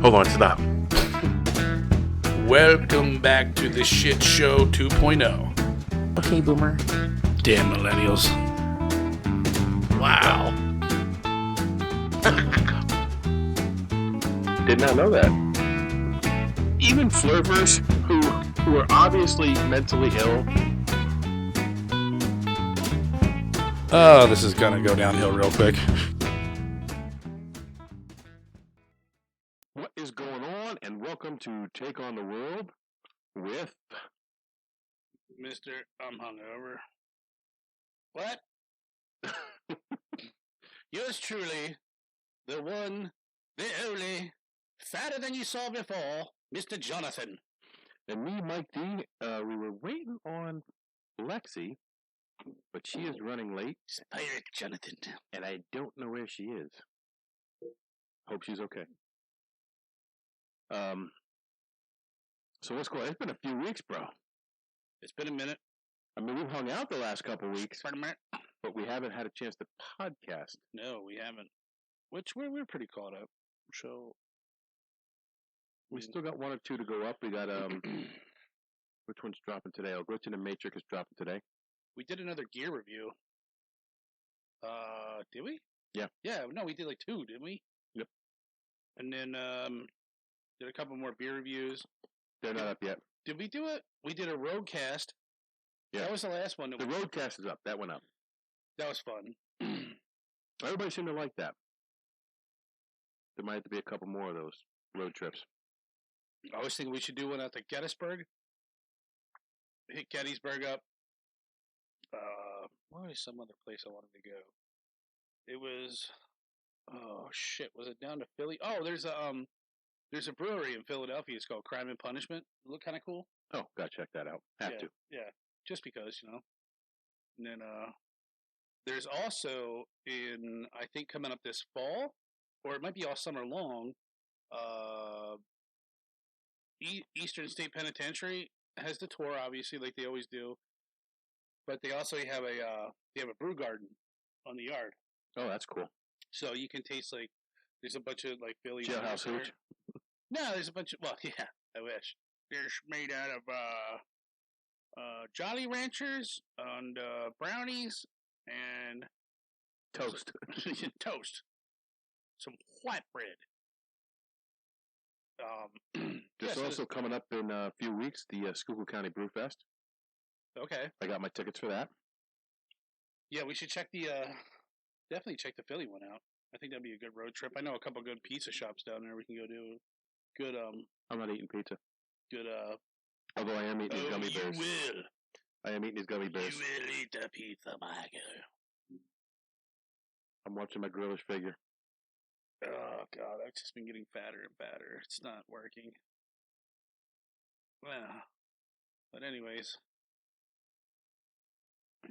Hold on, stop. Welcome back to the Shit Show 2.0. Okay, Boomer. Damn millennials. Wow. Did not know that. Even flirters who are obviously mentally ill. Oh, this is gonna go downhill real quick. What is going on? And welcome to Take on the World with Mr. I'm hungover. What? Yours truly, the one, the only, fatter than you saw before, Mr. Jonathan. and me, Mike D. We were waiting on Lexi, but she is running late, Pirate Jonathan. and I don't know where she is. Hope she's okay. So what's going on? It's been a few weeks, bro. It's been a minute. I mean, we've hung out the last couple weeks, It's been a minute. but we haven't had a chance to podcast. No, we haven't. Which we're pretty caught up. So We still got one or two to go up. We got which one's dropping today? Oh, Glitch in the Matrix is dropping today. we did another gear review. Did we? Yeah. Yeah, no, we did like two, didn't we? Yep. And then did a couple more beer reviews. They're not up yet. Did we do it? We did a roadcast. Yeah. That was the last one. The roadcast is up. That went up. That was fun. Everybody seemed to like that. There might have to be a couple more of those road trips. I was thinking we should do one out to Gettysburg. Hit Gettysburg up. What was some other place I wanted to go? It was, oh shit, was it down to Philly? Oh, there's a brewery in Philadelphia. It's called Crime and Punishment. It looked kind of cool. Oh, gotta check that out. Have yeah, to. Yeah, just because, you know. And then there's also I think coming up this fall, or it might be all summer long, Eastern State Penitentiary has the tour, obviously, like they always do. But they also have a brew garden on the yard. Oh, that's cool. So you can taste there's a bunch of Philly Jailhouse hooch. No, there's a bunch of yeah, I wish. They're made out of Jolly Ranchers and brownies and Toast. toast. Some white bread. There's also coming up in a few weeks the Schuylkill County Brew Fest. Okay. I got my tickets for that. Yeah, we should check definitely check the Philly one out. I think that'd be a good road trip. I know a couple good pizza shops down there we can go do. Good I'm not eating pizza. Good Although I am eating these gummy bears. You will. I am eating these gummy bears. You will eat the pizza, Michael. I'm watching my grillish figure. Oh God, I've just been getting fatter and fatter. It's not working. Well, but anyways.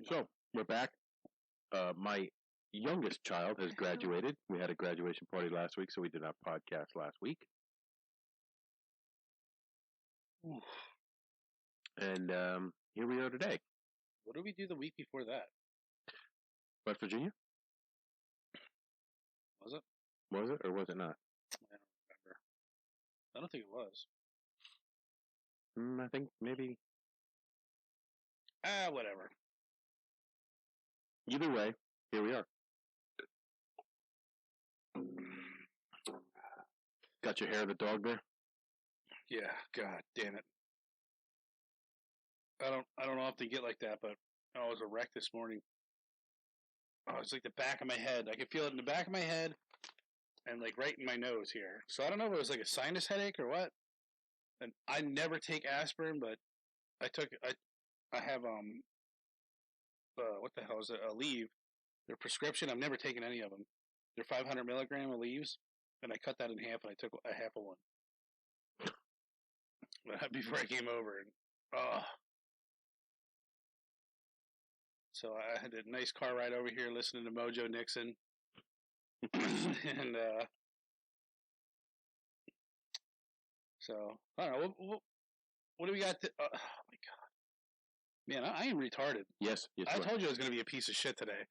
So we're back. My youngest child has graduated. We had a graduation party last week, so we did our podcast last week. And here we are today. What did we do the week before that? West Virginia? Was it? Was it or was it not? I don't remember. I don't think it was. I think maybe. Whatever. Either way, here we are. Got your hair of the dog there? Yeah, God damn it. I don't often get like that, but I was a wreck this morning. Oh, it's like the back of my head. I could feel it in the back of my head and right in my nose here. So I don't know if it was like a sinus headache or what. And I never take aspirin, but I have what the hell is it? Aleve. Their prescription. I've never taken any of them. They're 500 milligram Aleves, and I cut that in half, and I took a half of one before I came over. And so I had a nice car ride over here, listening to Mojo Nixon, and so I don't know. What do we got? Oh my God. Man, I am retarded. Yes. I told you I was going to be a piece of shit today.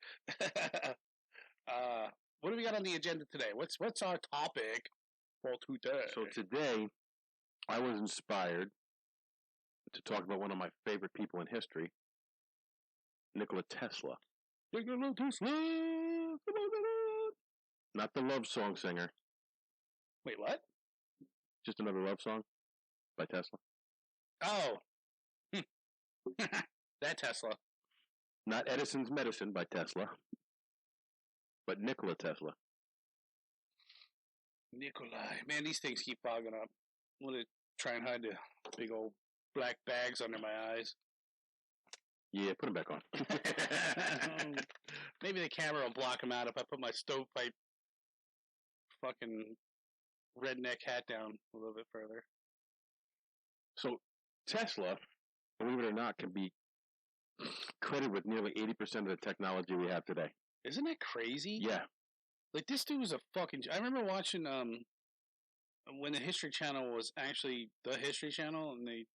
What do we got on the agenda today? What's our topic for today. So today, I was inspired to talk about one of my favorite people in history, Nicola Tesla. Nicola Tesla! Not the love song singer, Wait, what? just another love song by Tesla. Oh. That Tesla. Not Edison's Medicine by Tesla, but Nikola Tesla. Nikolai. Man, these things keep fogging up. I'm going to try and hide the big old black bags under my eyes. Yeah, put them back on. Maybe the camera will block them out if I put my stovepipe fucking redneck hat down a little bit further. So, Tesla, believe it or not, can be credited with nearly 80% of the technology we have today. Isn't that crazy? Yeah. Like, this dude was a fucking... I remember watching, when the History Channel was actually the History Channel, and they,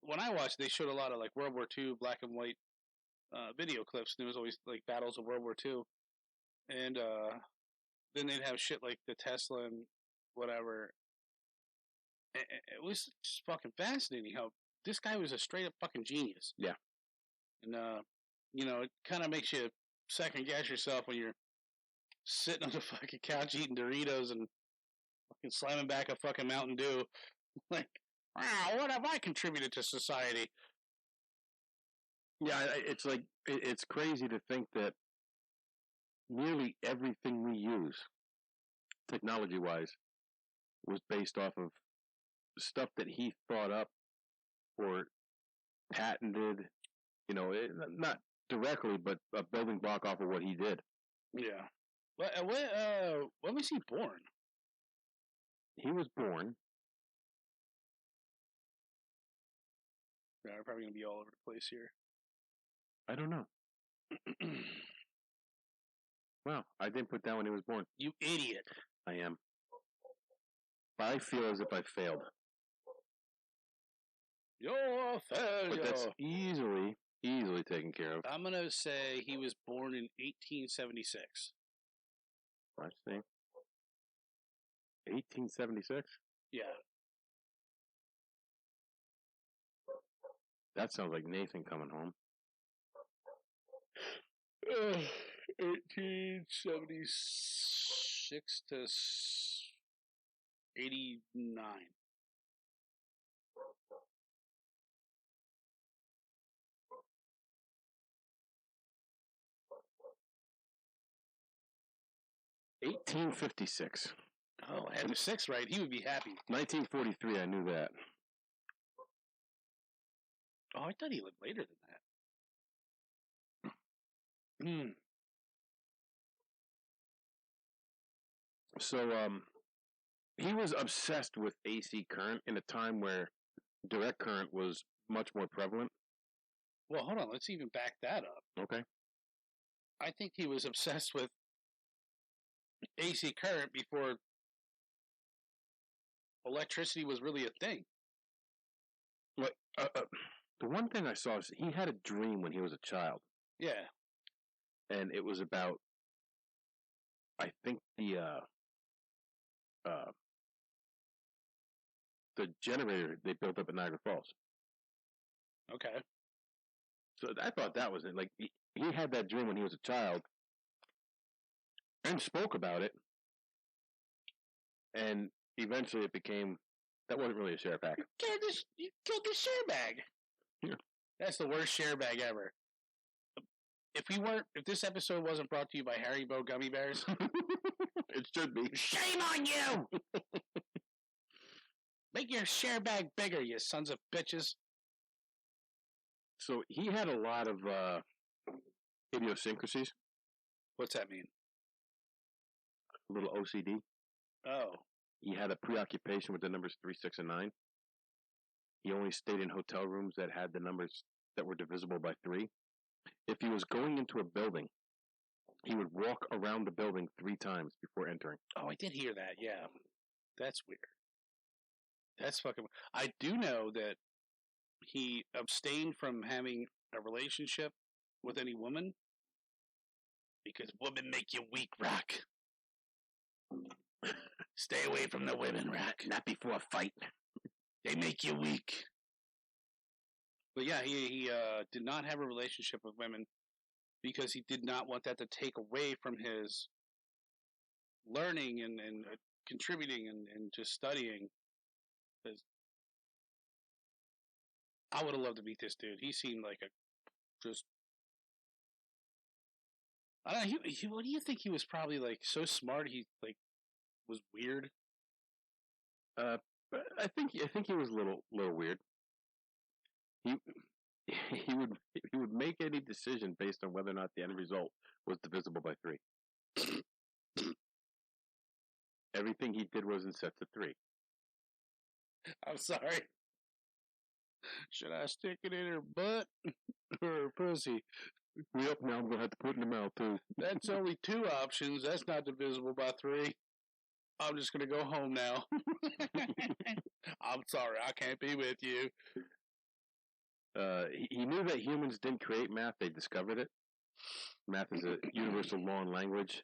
when I watched, they showed a lot of, like, World War II black and white video clips, and it was always, like, battles of World War II. And, then they'd have shit like the Tesla and whatever. It was just fucking fascinating how this guy was a straight up fucking genius. Yeah. And, it kind of makes you second guess yourself when you're sitting on the fucking couch eating Doritos and fucking slamming back a fucking Mountain Dew. Like, wow, what have I contributed to society? Yeah, it's like, it's crazy to think that nearly everything we use, technology-wise, was based off of stuff that he thought up or patented, not directly, but a building block off of what he did. Yeah. When was he born? He was born... Yeah, we're probably going to be all over the place here. I don't know. Well, I didn't put down when he was born. You idiot. I am. I feel as if I failed. You're a failure. But that's easily taken care of. I'm going to say he was born in 1876. Let's see. 1876? Yeah. That sounds like Nathan coming home. 1876 to 89. $18.56. Oh, I had the 6 right. He would be happy. 1943, I knew that. Oh, I thought he lived later than that. So, he was obsessed with AC current in a time where direct current was much more prevalent. Well, hold on. Let's even back that up. Okay. I think he was obsessed with AC current before electricity was really a thing. Like, the one thing I saw is he had a dream when he was a child. Yeah. And it was about, I think, the generator they built up at Niagara Falls. Okay. So I thought that was it. Like, he had that dream when he was a child and spoke about it. And eventually it became, that wasn't really a share pack. You killed the share bag. Yeah. That's the worst share bag ever. If this episode wasn't brought to you by Haribo Gummy Bears, it should be. Shame on you! Make your share bag bigger, you sons of bitches. So he had a lot of idiosyncrasies. What's that mean? A little OCD. Oh. He had a preoccupation with the numbers 3, 6, and 9. He only stayed in hotel rooms that had the numbers that were divisible by 3. If he was going into a building, he would walk around the building 3 times before entering. Oh, I did hear that, yeah. That's weird. That's fucking... I do know that he abstained from having a relationship with any woman because women make you weak, Rock. Stay away from the women, Rock. Not before a fight. They make you weak. But yeah, he did not have a relationship with women because he did not want that to take away from his learning and contributing and just studying. Because I would have loved to meet this dude. He seemed like a just. I don't know. What do you think? He was probably like so smart. He like was weird. I think he was a little weird. He would make any decision based on whether or not the end result was divisible by 3. Everything he did was in sets of 3. I'm sorry. Should I stick it in her butt or her pussy? Yep, now I'm gonna have to put it in the mouth too. That's only 2 options. That's not divisible by 3. I'm just gonna go home now. I'm sorry, I can't be with you. He knew that humans didn't create math; they discovered it. Math is a universal law and language.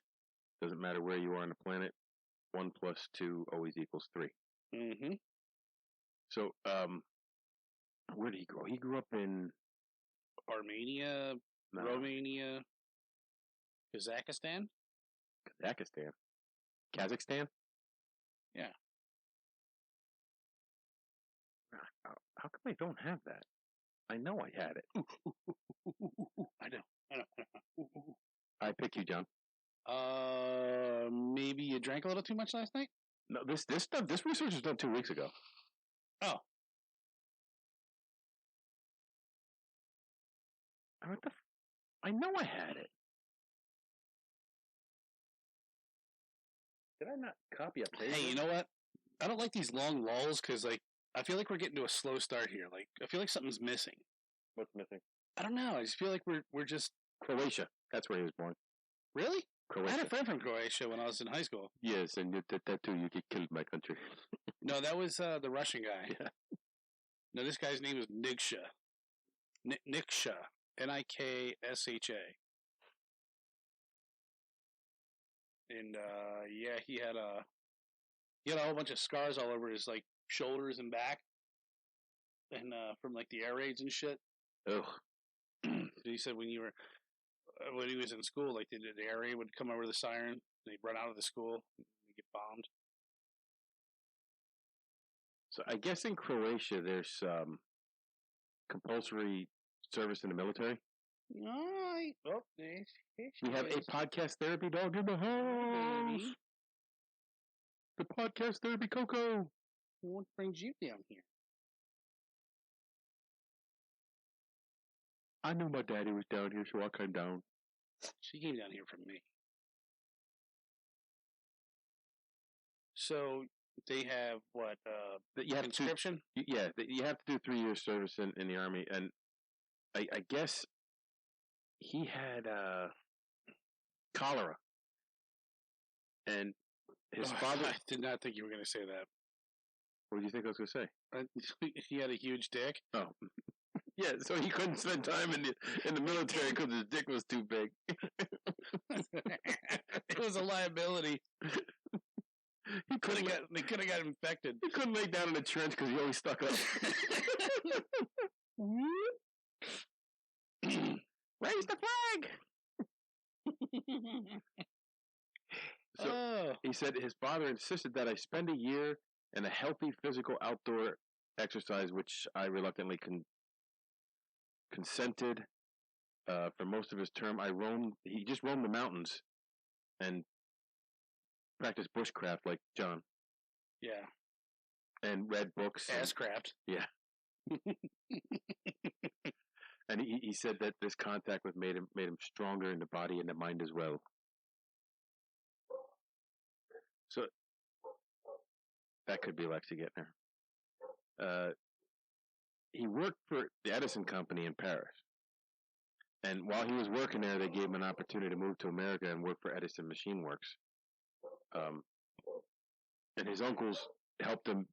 Doesn't matter where you are on the planet. 1 + 2 always equals 3. Mm-hmm. So, where did he grow? He grew up in Armenia, Romania, Kazakhstan. Kazakhstan. Yeah. How come I don't have that? I know I had it. I know. I pick you, John. Maybe you drank a little too much last night? No, this research was done 2 weeks ago. Oh. I know I had it. Did I not copy a page? Hey, you know what? I don't like these long lulls because, like, I feel like we're getting to a slow start here. Like, I feel like something's missing. What's missing? I don't know. I just feel like we're just Croatia. That's where he was born. Really? Croatia. I had a friend from Croatia when I was in high school. Yes, and you did that too. You get killed in my country. No, that was the Russian guy. Yeah. No, this guy's name was Niksha. Niksha. Niksha. And yeah, he had a whole bunch of scars all over his like shoulders and back, and from like the air raids and shit. Ugh. He said when he was in school, like the air raid would come over the siren, and he'd run out of the school, and he'd get bombed. So I guess in Croatia there's compulsory service in the military. We have a podcast therapy dog in the house. The podcast therapy Coco. What brings you down here? I knew my daddy was down here, so I came down. She came down here from me. So they have what? You have conscription? You have to do 3 years service in the army, and I guess he had cholera, and his father. I did not think you were going to say that. What do you think I was going to say? He had a huge dick. Oh, yeah. So he couldn't spend time in the military because his dick was too big. It was a liability. They could have got infected. He couldn't lay down in a trench because he always stuck up. Raise the flag. So he said his father insisted that I spend a year in a healthy physical outdoor exercise, which I reluctantly consented. For most of his term, he just roamed the mountains and practiced bushcraft like John. Yeah. And read books. Asscraft. Yeah. And he said that this contact made him stronger in the body and the mind as well. So that could be Lexi getting her. He worked for the Edison Company in Paris. And while he was working there, they gave him an opportunity to move to America and work for Edison Machine Works. And his uncles helped him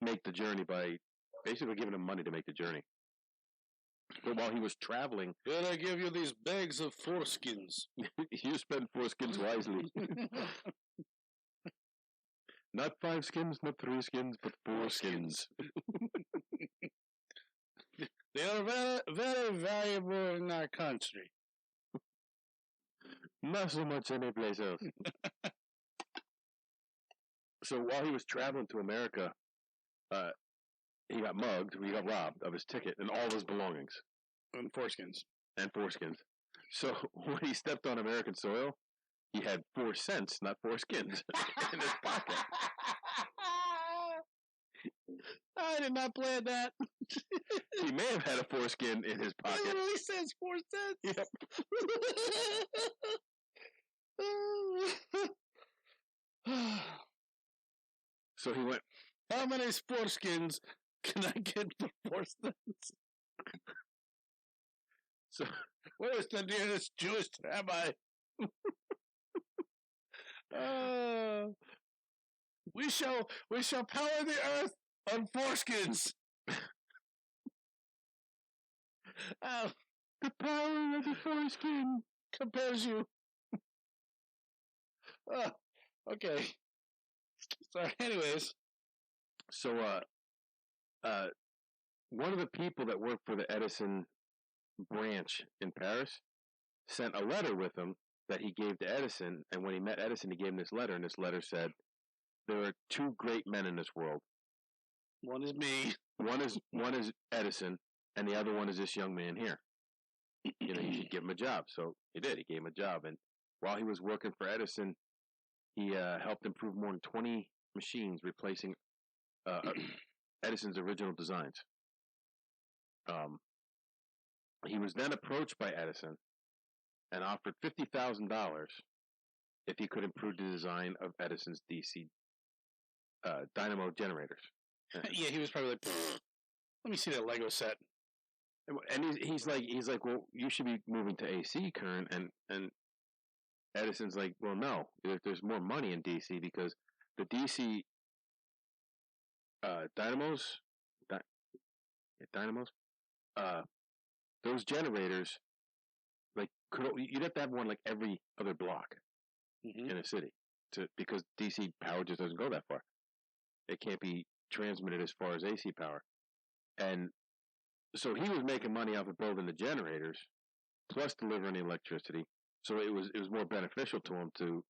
make the journey by basically giving him money to make the journey. But while he was traveling... Here I give you these bags of foreskins. You spend foreskins wisely. Not 5 skins, not 3 skins, but 4 skins. They are very, very valuable in our country. Not so much anyplace else. So while he was traveling to America, he got mugged, he got robbed of his ticket and all his belongings. And foreskins. So when he stepped on American soil, he had 4 cents, not 4 skins, in his pocket. I did not plan that. He may have had a foreskin in his pocket. It literally says 4 cents. Yep. So he went, how many foreskins can I get for 4 cents? So where is the nearest Jewish rabbi? We shall power the earth on foreskins. The power of the foreskin compels you. Okay. So, anyways. So, one of the people that worked for the Edison branch in Paris sent a letter with him that he gave to Edison, and when he met Edison, he gave him this letter, and this letter said, there are 2 great men in this world. One is me. One is Edison, and the other one is this young man here. You should give him a job. So he did. He gave him a job, and while he was working for Edison, he helped improve more than 20 machines, replacing Edison's original designs. He was then approached by Edison and offered $50,000 if he could improve the design of Edison's DC dynamo generators. Yeah, he was probably like, let me see that Lego set. And he's like, well, you should be moving to AC current, and Edison's like, well, no, there's more money in DC because the DC dynamos, those generators, like, you'd have to have one like every other block in a city because DC power just doesn't go that far. It can't be transmitted as far as AC power, and so he was making money off of building the generators, plus delivering the electricity. So it was more beneficial to him to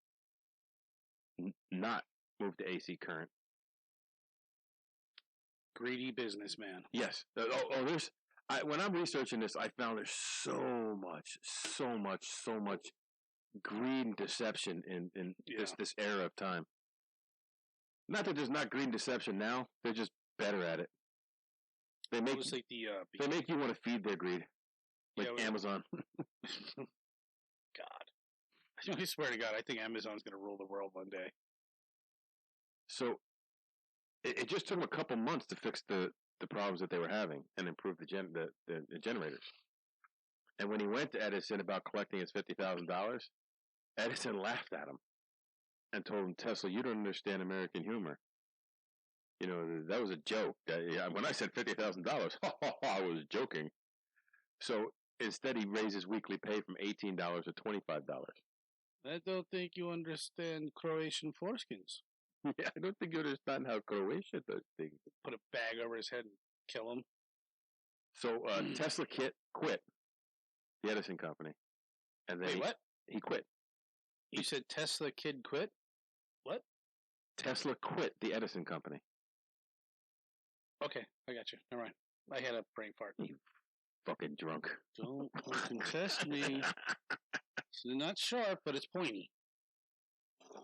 not move to AC current. Greedy businessman. Yes. When I'm researching this, I found there's so much greed and deception in this era of time. Not that there's not greed and deception now; they're just better at it. They make they make you want to feed their greed, like Amazon. God, I swear to God, I think Amazon's going to rule the world one day. So it just took them a couple months to fix the problems that they were having and improve the generators. And when he went to Edison about collecting his $50,000, Edison laughed at him and told him, Tesla, you don't understand American humor. That was a joke. When I said $50,000, I was joking. So instead, he raised his weekly pay from $18 to $25. I don't think you understand Croatian foreskins. Yeah, I don't think you understand how Croatia does things. Put a bag over his head and kill him. So Tesla quit the Edison company. And then what? He quit. You said Tesla kid quit? What? Tesla quit the Edison company. Okay, I got you. All right. I had a brain fart. You fucking drunk. Don't contest me. It's not sharp, but it's pointy.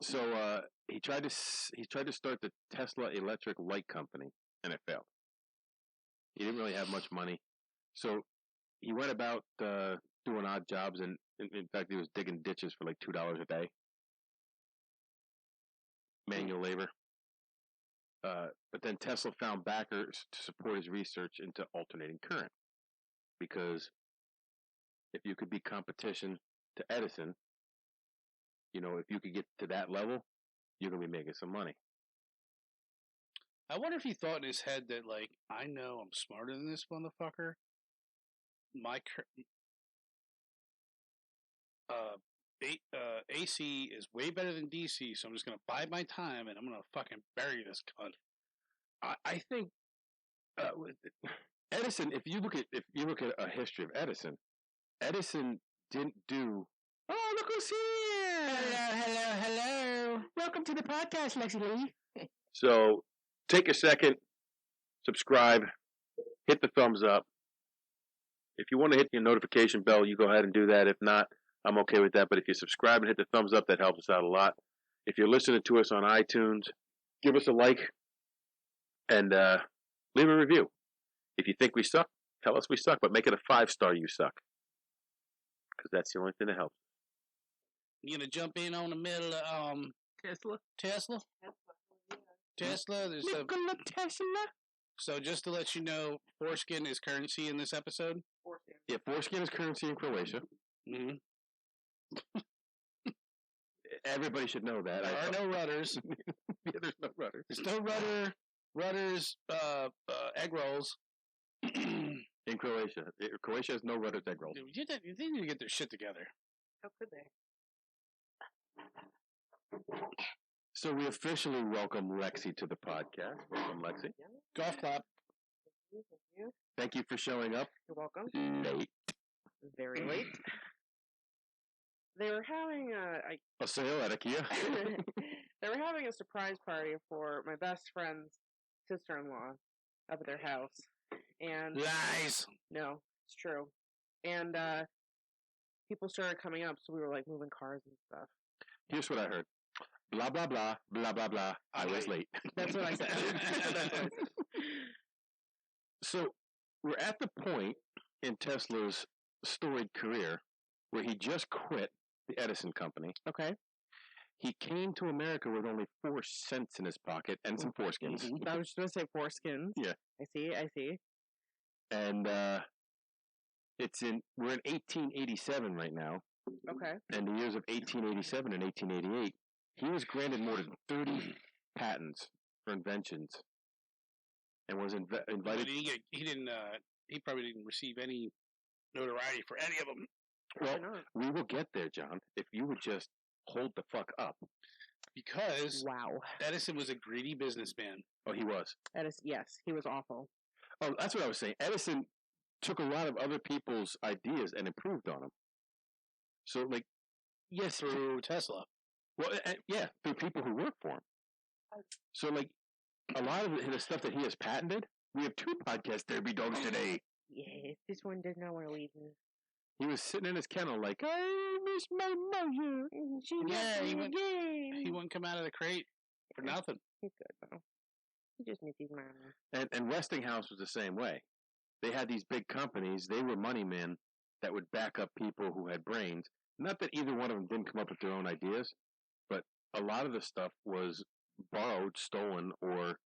So he tried to start the Tesla Electric Light Company, and it failed. He didn't really have much money, so he went about doing odd jobs, and in fact, he was digging ditches for like $2 a day, manual labor. But then Tesla found backers to support his research into alternating current, because if you could be competition to Edison, if you could get to that level, you're going to be making some money. I wonder if he thought in his head that, like, I know I'm smarter than this motherfucker. AC is way better than DC, so I'm just gonna bide my time and I'm gonna fucking bury this cunt. I think Edison. If you look at a history of Edison, Edison didn't do. Oh, look who's here! Hello. Welcome to the podcast, Lexi Lee. So take a second, subscribe, hit the thumbs up. If you want to hit the notification bell, you go ahead and do that. If not, I'm okay with that. But if you subscribe and hit the thumbs up, that helps us out a lot. If you're listening to us on iTunes, give us a like and leave a review. If you think we suck, tell us we suck, but make it a 5-star you suck. Because that's the only thing that helps. You gonna jump in on the middle of Tesla? There's Nicola Tesla. So just to let you know, foreskin is currency in this episode. Yeah, foreskin is currency in Croatia. Mm-hmm. Everybody should know that. There are no rudders. Yeah, there's no rudder. There's no rudders, egg rolls. In Croatia. Croatia has no rudders, egg rolls. They need to get their shit together. How could they? So we officially welcome Lexi to the podcast. Welcome, Lexi. Golf clap. Thank you. Thank you for showing up. You're welcome. Late. Very late. They were having A sale at IKEA. they were having a surprise party for my best friend's sister-in-law up at their house, and Lies. no, it's true. And people started coming up, so we were like moving cars and stuff. Here's what I heard. Blah, blah, blah, blah, blah, blah. I was late. That's what I said. That's what I said. So we're at the point in Tesla's storied career where he just quit the Edison company. Okay. He came to America with only 4 cents in his pocket and some foreskins. I was going to say foreskins. Yeah. I see. And we're in 1887 right now. Okay. And the years of 1887 and 1888, he was granted more than 30 patents for inventions, and was invited. He probably didn't receive any notoriety for any of them. Well, we will get there, John. If you would just hold the fuck up. Because wow, Edison was a greedy businessman. Oh, he was. Yes, he was awful. Oh, that's what I was saying. Edison took a lot of other people's ideas and improved on them. So, like, yes, through Tesla. Well, yeah, through people who work for him. So, like, a lot of the stuff that he has patented, we have 2 podcast therapy dogs today. Yes, this one does not want to leave me. He was sitting in his kennel like, I miss my mother. He wouldn't come out of the crate for nothing. He's good, though. He just misses mama. And Westinghouse was the same way. They had these big companies. They were money men that would back up people who had brains. Not that either one of them didn't come up with their own ideas, but a lot of the stuff was borrowed, stolen, or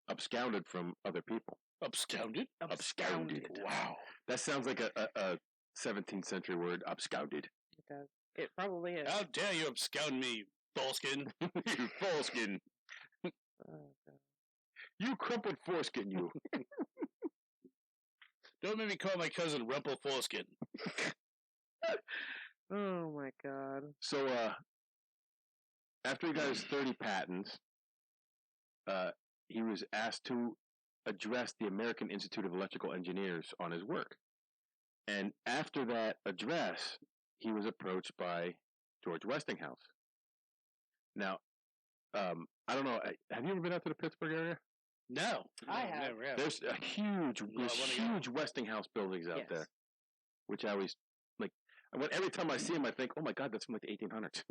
absconded from other people. Absconded? Absconded. Wow. That sounds like a 17th century word, absconded. It does. It probably is. How dare you abscond me, Falskin? You Falskin. You crumpled foreskin, you. Don't make me call my cousin Rumple Foreskin. Oh my god. So, after he got his 30 patents, he was asked to address the American Institute of Electrical Engineers on his work. And after that address, he was approached by George Westinghouse. Now, I don't know, have you ever been out to the Pittsburgh area? No, I have. Never have. There's huge Westinghouse buildings out there, which I always, like, every time I see them, I think, oh my God, that's from like the 1800s.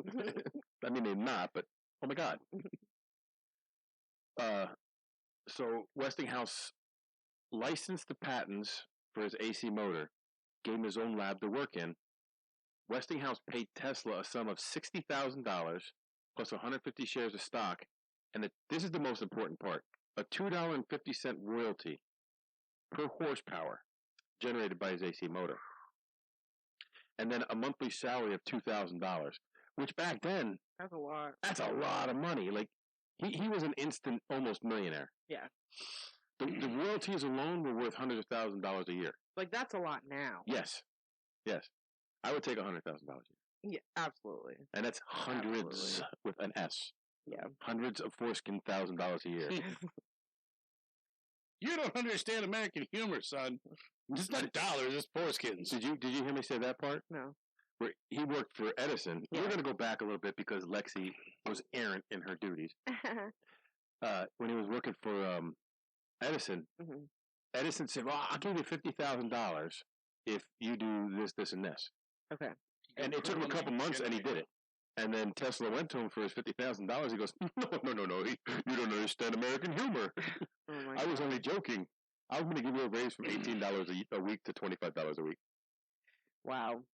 I mean, they're not, but oh my God. So Westinghouse licensed the patents for his AC motor, gave him his own lab to work in. Westinghouse paid Tesla a sum of $60,000 plus 150 shares of stock, and this is the most important part, a $2.50 royalty per horsepower generated by his AC motor. And then a monthly salary of $2,000, which back then, That's a lot. that's a lot of money. Like, he was an instant almost millionaire. Yeah. The royalties alone were worth hundreds of thousands of dollars a year. Like, that's a lot now. Yes. I would take $100,000 a year, Yeah, absolutely. and that's hundreds Absolutely. with an S. Yeah. Hundreds of foreskin $1,000 a year. You don't understand American humor, son. It's not dollars, it's foreskins. Did you hear me say that part? No. Where he worked for Edison. Yeah. We're going to go back a little bit because Lexi was errant in her duties. When he was working for Edison, Mhm. Edison said, "Well, I'll give you $50,000 if you do this, this, and this." Okay. And it took him a couple months, and he did it. And then Tesla went to him for his $50,000. He goes, "No. You don't understand American humor. Oh my I was God. only joking. I was going to give you a raise from $18 a week to $25 a week." Wow.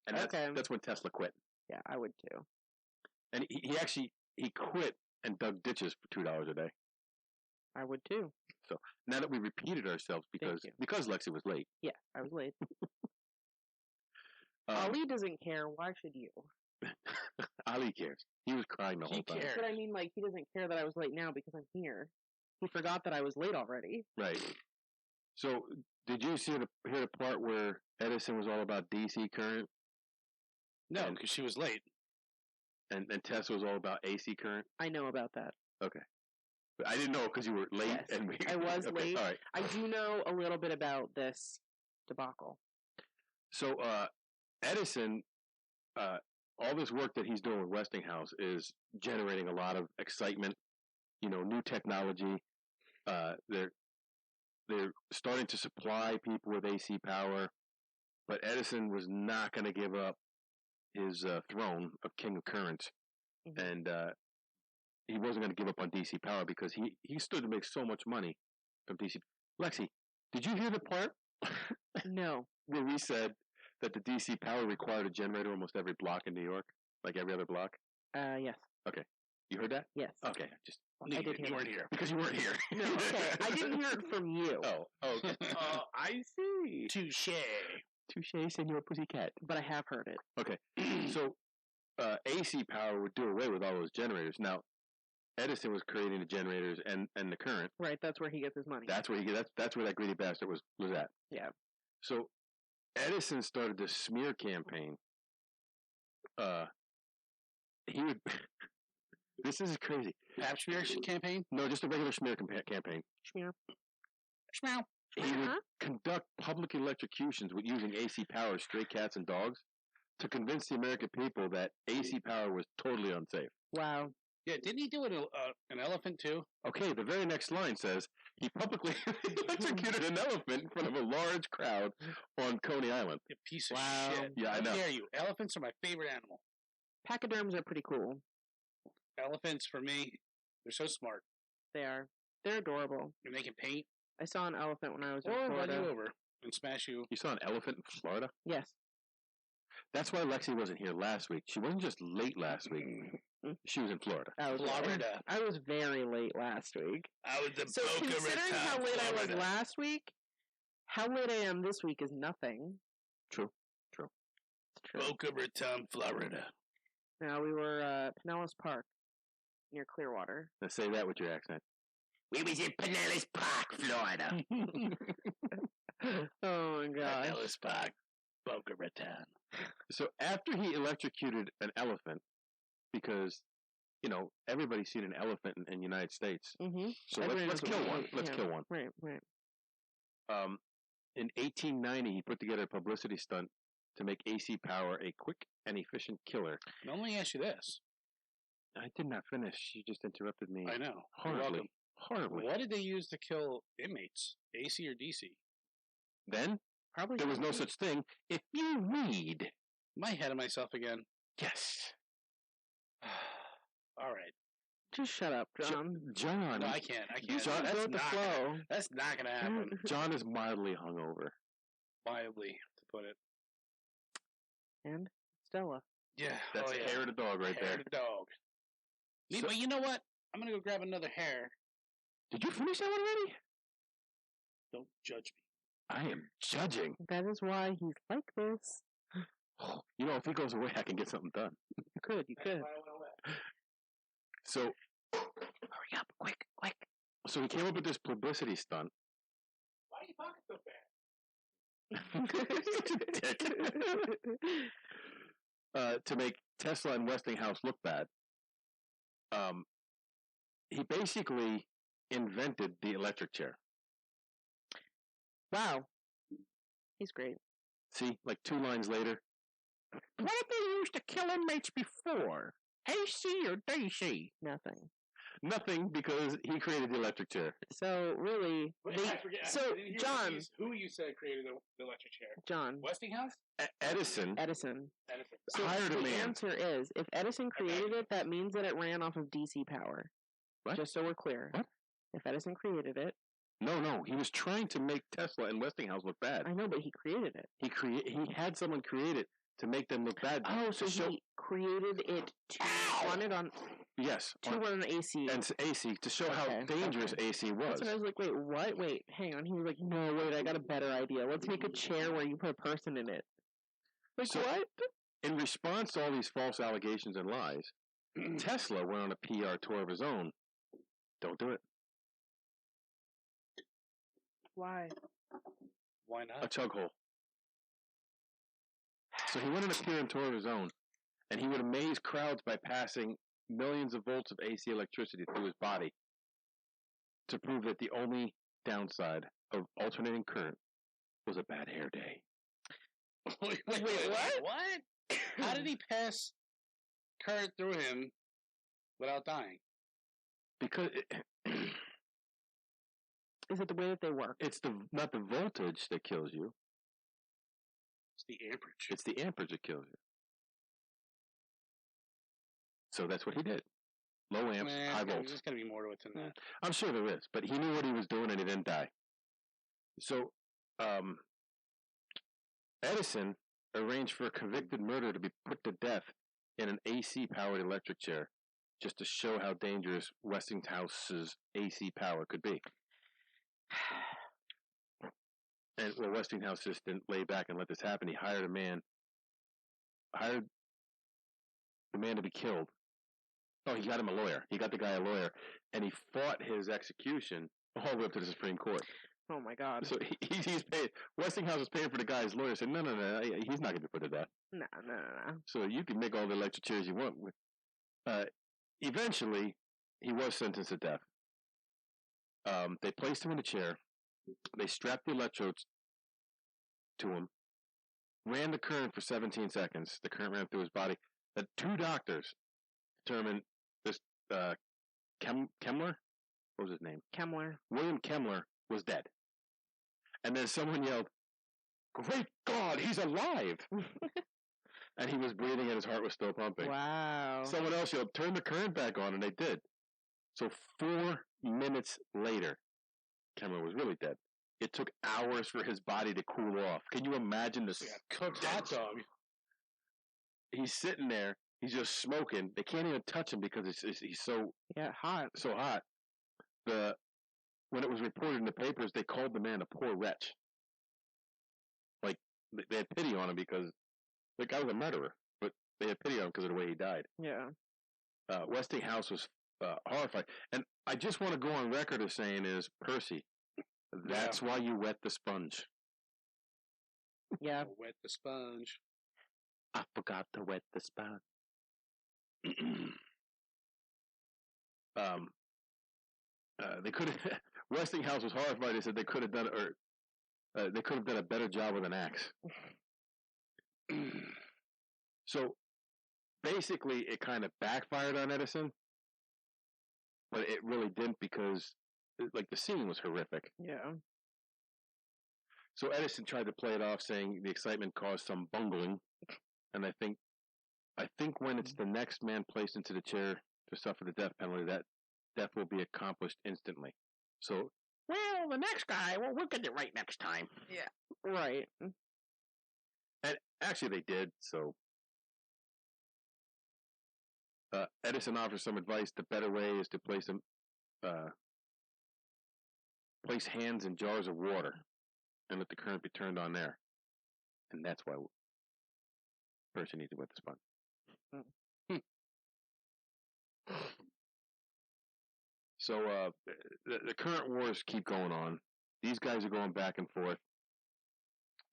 And Okay. that's when Tesla quit. Yeah, I would too. And he actually quit and dug ditches for $2 a day. I would too. So now that we repeated ourselves because Lexi was late. Yeah, I was late. Um, Ali doesn't care. Why should you? Ali cares. He was crying the whole time. cares. But I mean, like, he doesn't care that I was late now because I'm here. He forgot that I was late already. Right. So did you hear the part where Edison was all about DC current No, because she was late. and Tesla was all about AC current? I know about that. Okay. But I didn't know because you were late. Yes, and I was okay, late. All right. I do know a little bit about this debacle. So Edison, all this work that he's doing with Westinghouse is generating a lot of excitement. New technology. They're starting to supply people with AC power, but Edison was not going to give up his throne of king of currents, and he wasn't going to give up on DC power because he stood to make so much money from DC. Lexi, did you hear the part No. where we said that the DC power required a generator almost every block in New York, like every other block? Yes. Okay, you heard that? Yes. Okay, just I did hear You it. weren't here. because you weren't here. No, okay. I didn't hear it from you. Oh, okay. I see. Touche. Touche, senor pussycat. But I have heard it. Okay, so AC power would do away with all those generators. Now, Edison was creating the generators and the current. Right, that's where he gets his money. That's where that's where that greedy bastard was at. Yeah. So Edison started this smear campaign. He would. This is crazy. Pap smear campaign? No, just a regular smear campaign. Schmear. Schmeow. He would conduct public electrocutions with using AC power, stray cats and dogs, to convince the American people that AC power was totally unsafe. Wow. Yeah, didn't he do an elephant too? Okay, the very next line says he publicly electrocuted an elephant in front of a large crowd on Coney Island. You piece of Wow. shit. Yeah, I How know. dare you? Elephants are my favorite animal. Pachyderms are pretty cool. Elephants, for me, they're so smart. They are. They're adorable. And they can paint I saw an elephant when I was in or run Florida. you over and smash you. You saw an elephant in Florida? Yes. That's why Lexi wasn't here last week. She wasn't just late last week. She was in Florida. I was Florida. I was very late last week. I was the So Boca considering Raton, how late I was Florida. last week, how late I am this week is nothing. True. It's true. Boca Raton, Florida. Now we were at Pinellas Park near Clearwater. Now say that with your accent. We was in Pinellas Park, Florida. Oh my gosh. Pinellas Park, Boca Raton. So after he electrocuted an elephant, because everybody's seen an elephant in the United States, Mm-hmm. so Everybody let's knows kill what- one. Let's yeah. kill one. Right. In 1890, he put together a publicity stunt to make AC power a quick and efficient killer. Now, let me ask you this. I did not finish. You just interrupted me. I know. You're welcome. Horribly. Horribly. What did they use to kill inmates? AC or DC? Then Probably there was no something. such thing. If you read, Am I ahead of myself again? yes, All right. Just shut up, John. John. No, I can't. I can't. John, that's Go with the not. flow. That's not gonna happen. John is mildly hungover. Mildly, to put it. And Stella. Yeah. That's oh, yeah. hair of the dog right Hair there. of the dog. So- But you know what? I'm gonna go grab another hair. Did you finish that one already? Don't judge me. I am judging. That is why he's like this. If he goes away, I can get something done. You could. So, Hurry up, quick. so he came up with this publicity stunt. Why are you talking so fast? Such a dick. To make Tesla and Westinghouse look bad, he basically invented the electric chair. Wow. He's great. See, like 2 lines later. What did they use to kill inmates before? AC or DC? Nothing. Nothing, because he created the electric chair. So really, Wait, I forget. so I didn't hear John, who you said created the electric chair? John, Westinghouse? Edison Edison. So hired a the man. answer is, if Edison created it, that means that it ran off of DC power. What? Just so we're clear. What? If Edison created it. No, he was trying to make Tesla and Westinghouse look bad. I know, but he created it. He had someone create it to make them look bad. Oh, so he created it to run it on. Yes, to run an AC. And AC to show how dangerous AC was. That's when I was like, wait, what? Wait, hang on. He was like, no, wait, I got a better idea. Let's make a chair where you put a person in it. Like, so, what? In response to all these false allegations and lies, Tesla went on a PR tour of his own. Don't do it. Why? Why not? A chug hole. So he went on a PR tour of his own, and he would amaze crowds by passing millions of volts of AC electricity through his body to prove that the only downside of alternating current was a bad hair day. Wait, what? How did he pass current through him without dying? Because is it the way that they work? It's not the voltage that kills you. It's the amperage. It's the amperage that kills you. So that's what he did. Low amps, high volts. There's got to be more to it than that. I'm sure there is, but he knew what he was doing and he didn't die. So, Edison arranged for a convicted murderer to be put to death in an AC-powered electric chair, just to show how dangerous Westinghouse's AC power could be. And Westinghouse just didn't lay back and let this happen. He hired the man to be killed. Oh, he got him a lawyer. He got the guy a lawyer, and he fought his execution all the way up to the Supreme Court. Oh my God! So he's paid. Westinghouse is paying for the guy's lawyer. Said no, he's not going to be put to death. No. So you can make all the electric chairs you want. Eventually, he was sentenced to death. They placed him in a chair. They strapped the electrodes to him. Ran the current for 17 seconds. The current ran through his body. The 2 doctors determined this Kemmler. What was his name? Kemmler. William Kemmler was dead. And then someone yelled, "Great God, he's alive!" And he was breathing and his heart was still pumping. Wow. Someone else yelled, "Turn the current back on," and they did. So 4 minutes later, Kemmler was really dead. It took hours for his body to cool off. Can you imagine this? Yeah, cooked hot dog. He's sitting there. He's just smoking. They can't even touch him because he's so hot. So hot. When it was reported in the papers, they called the man a poor wretch. Like they had pity on him because the guy was a murderer, but they had pity on him because of the way he died. Yeah. Westinghouse was horrified, and I just want to go on record as saying is Percy. That's why you wet the sponge. Yeah. Wet the sponge. I forgot to wet the sponge. They could have. Westinghouse was horrified. They said they could have done, they could have done a better job with an axe. So, basically, it kind of backfired on Edison, but it really didn't because, the scene was horrific. Yeah. So Edison tried to play it off, saying the excitement caused some bungling, and I think when it's the next man placed into the chair to suffer the death penalty, that death will be accomplished instantly. So, the next guy, we'll get it right next time. Yeah. Right. And actually, they did. So, Edison offers some advice. The better way is to place hands in jars of water and let the current be turned on there. And that's why a person needs to wet the sponge. So the current wars keep going on. These guys are going back and forth.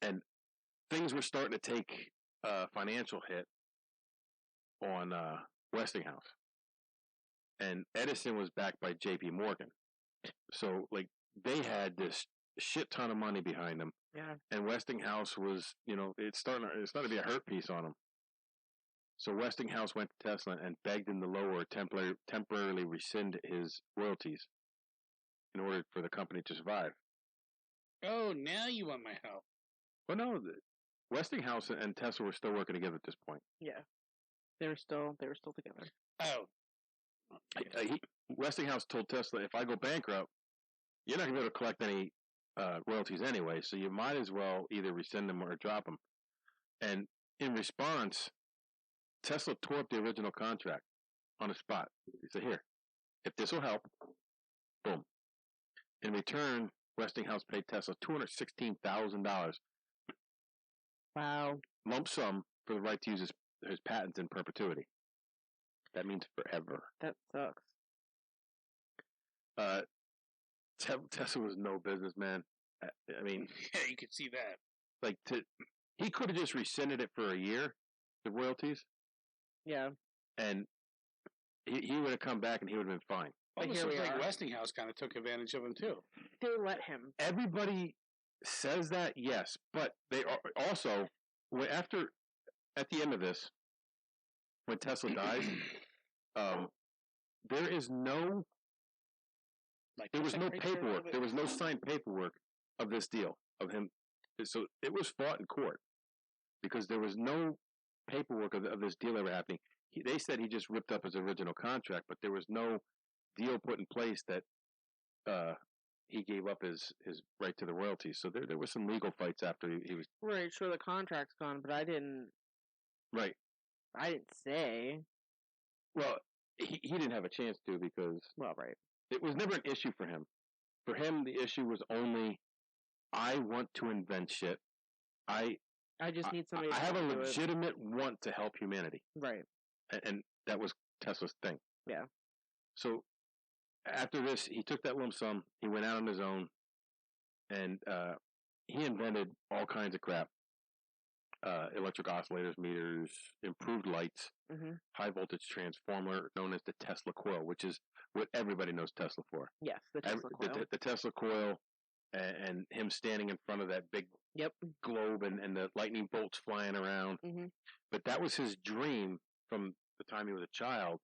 and things were starting to take a financial hit on Westinghouse, and Edison was backed by J.P. Morgan, so like they had this shit ton of money behind them, and Westinghouse was, it's starting to be a hurt piece on them. So Westinghouse went to Tesla and begged him to lower or temporarily rescind his royalties in order for the company to survive. Oh, now you want my help? Well, no, Westinghouse and Tesla were still working together at this point. Yeah, they were still together. Oh, Westinghouse told Tesla, if I go bankrupt, you're not going to be able to collect any royalties anyway, so you might as well either rescind them or drop them. And in response, Tesla tore up the original contract on the spot. He said, here, if this will help, boom. In return, Westinghouse paid Tesla $216,000. Wow. Lump sum for the right to use his patents in perpetuity. That means forever. That sucks. Tesla was no businessman. I mean, yeah, you could see that. Like, he could have just rescinded it for a year, the royalties. Yeah. And he would have come back and he would have been fine. Well, it looks like Westinghouse kind of took advantage of him too. They let him. Everybody says that, yes, but they are also at the end of this, when Tesla dies, there was no paperwork. There was no signed paperwork of this deal of him. So it was fought in court because there was no paperwork of this deal ever happening. They said he just ripped up his original contract, but there was no deal put in place that he gave up his right to the royalties. So there were some legal fights after he was... Right, sure, the contract's gone, but I didn't... Right. I didn't say. Well, he didn't have a chance to because... Well, right. It was never an issue for him. For him, the issue was only, I want to invent shit. I just need somebody to I have a legitimate want to help humanity. Right. And that was Tesla's thing. Yeah. So after this, he took that lump sum, he went out on his own, and he invented all kinds of crap. Electric oscillators, meters, improved lights, high voltage transformer known as the Tesla coil, which is what everybody knows Tesla for. Yes, the Tesla coil. The Tesla coil, and him standing in front of that big globe and the lightning bolts flying around. But that was his dream from the time he was a child,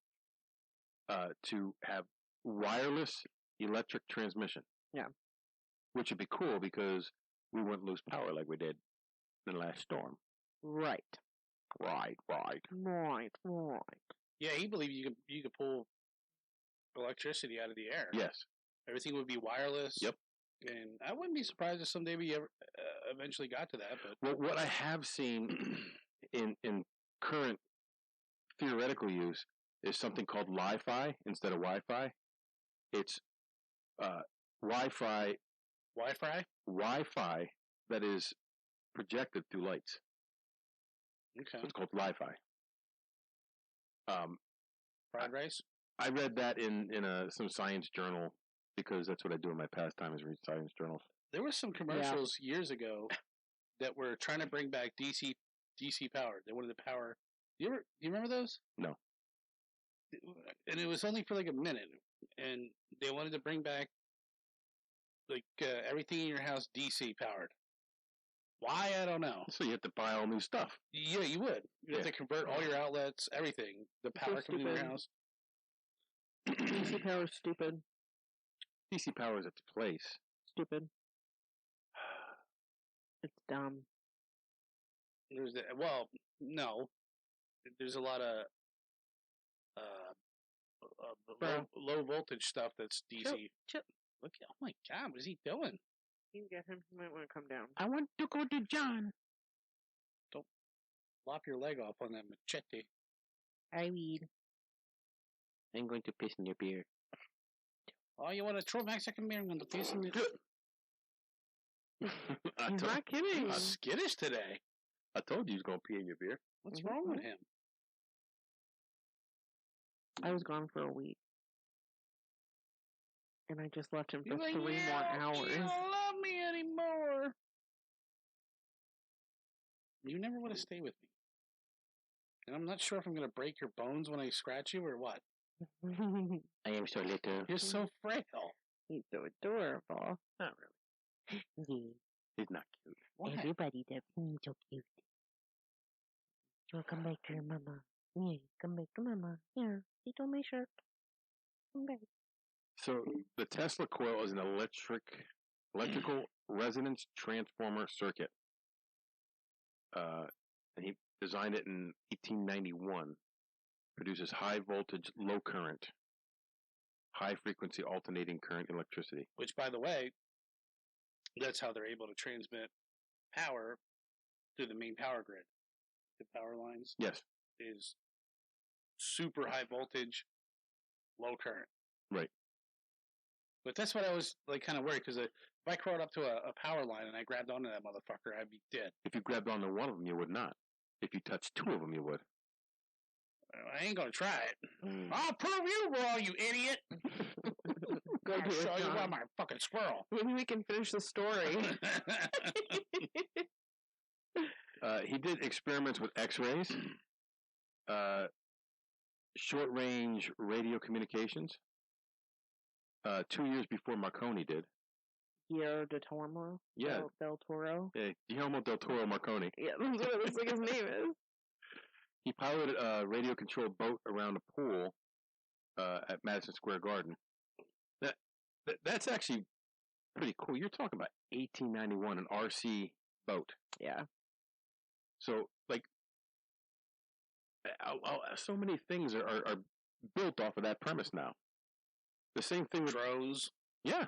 to have wireless electric transmission. Yeah. Which would be cool because we wouldn't lose power like we did in the last storm. Right. Yeah, he believed you could pull electricity out of the air. Yes. Everything would be wireless. Yep. And I wouldn't be surprised if someday we ever eventually got to that. But well, what I have seen in current theoretical use is something called Li-Fi instead of Wi-Fi. It's Wi-Fi that is projected through lights. Okay. So it's called Li-Fi. Fried rice? I read that in some science journal because that's what I do in my pastime is read science journals. There were some commercials years ago that were trying to bring back DC power. They wanted to power. Do you remember those? No. And it was only for like a minute, and they wanted to bring back like everything in your house DC powered. Why, I don't know. So you have to buy all new stuff. Yeah, you would. You have to convert all your outlets, everything, the power coming in your house. DC power is stupid. DC power is its place. Stupid. It's dumb. No. There's a lot of low voltage stuff that's DC. Chip. Look, oh my God, what is he doing? You can get him. He might want to come down. I want to go to John. Don't lop your leg off on that machete. I read. I'm going to piss in your beer. Oh, you want a true Mexican beer? I'm going to piss in your... He's not kidding. He's skittish today. I told you he was going to pee in your beer. What's wrong with him? I was gone for a week. And I just left him for 3 more hours. You don't love me anymore. You never want to stay with me. And I'm not sure if I'm going to break your bones when I scratch you or what. I am so little. You're so frail. He's so adorable. Not really. Yeah. He's not cute. What? Everybody that's so cute. Oh, come back to your mama. Yeah, come back to mama. Here, sit on my shirt. Come back. So the Tesla coil is an electrical resonance transformer circuit. And he designed it in 1891. Produces high voltage, low current, high frequency alternating current electricity. Which, by the way, that's how they're able to transmit power through the main power grid. The power lines Yes. is super high voltage, low current. Right. But that's what I was like kind of worried because if I crawled up to a power line and I grabbed onto that motherfucker, I'd be dead. If you grabbed onto one of them, you would not. If you touched two of them, you would. I ain't gonna try it. I'll prove you wrong, you idiot. Go I'll do it, show you John. about my fucking squirrel. Maybe we can finish the story. He did experiments with X-rays, short-range radio communications. 2 years before Marconi did. Guillermo del Toro. Yeah. Del Toro. Guillermo del Toro Marconi. Yeah, that's what it looks like his name is. He piloted a radio-controlled boat around a pool at Madison Square Garden. That's actually pretty cool. You're talking about 1891, an RC boat. Yeah. So, like, so many things are built off of that premise now. The same thing with Drones. Yeah.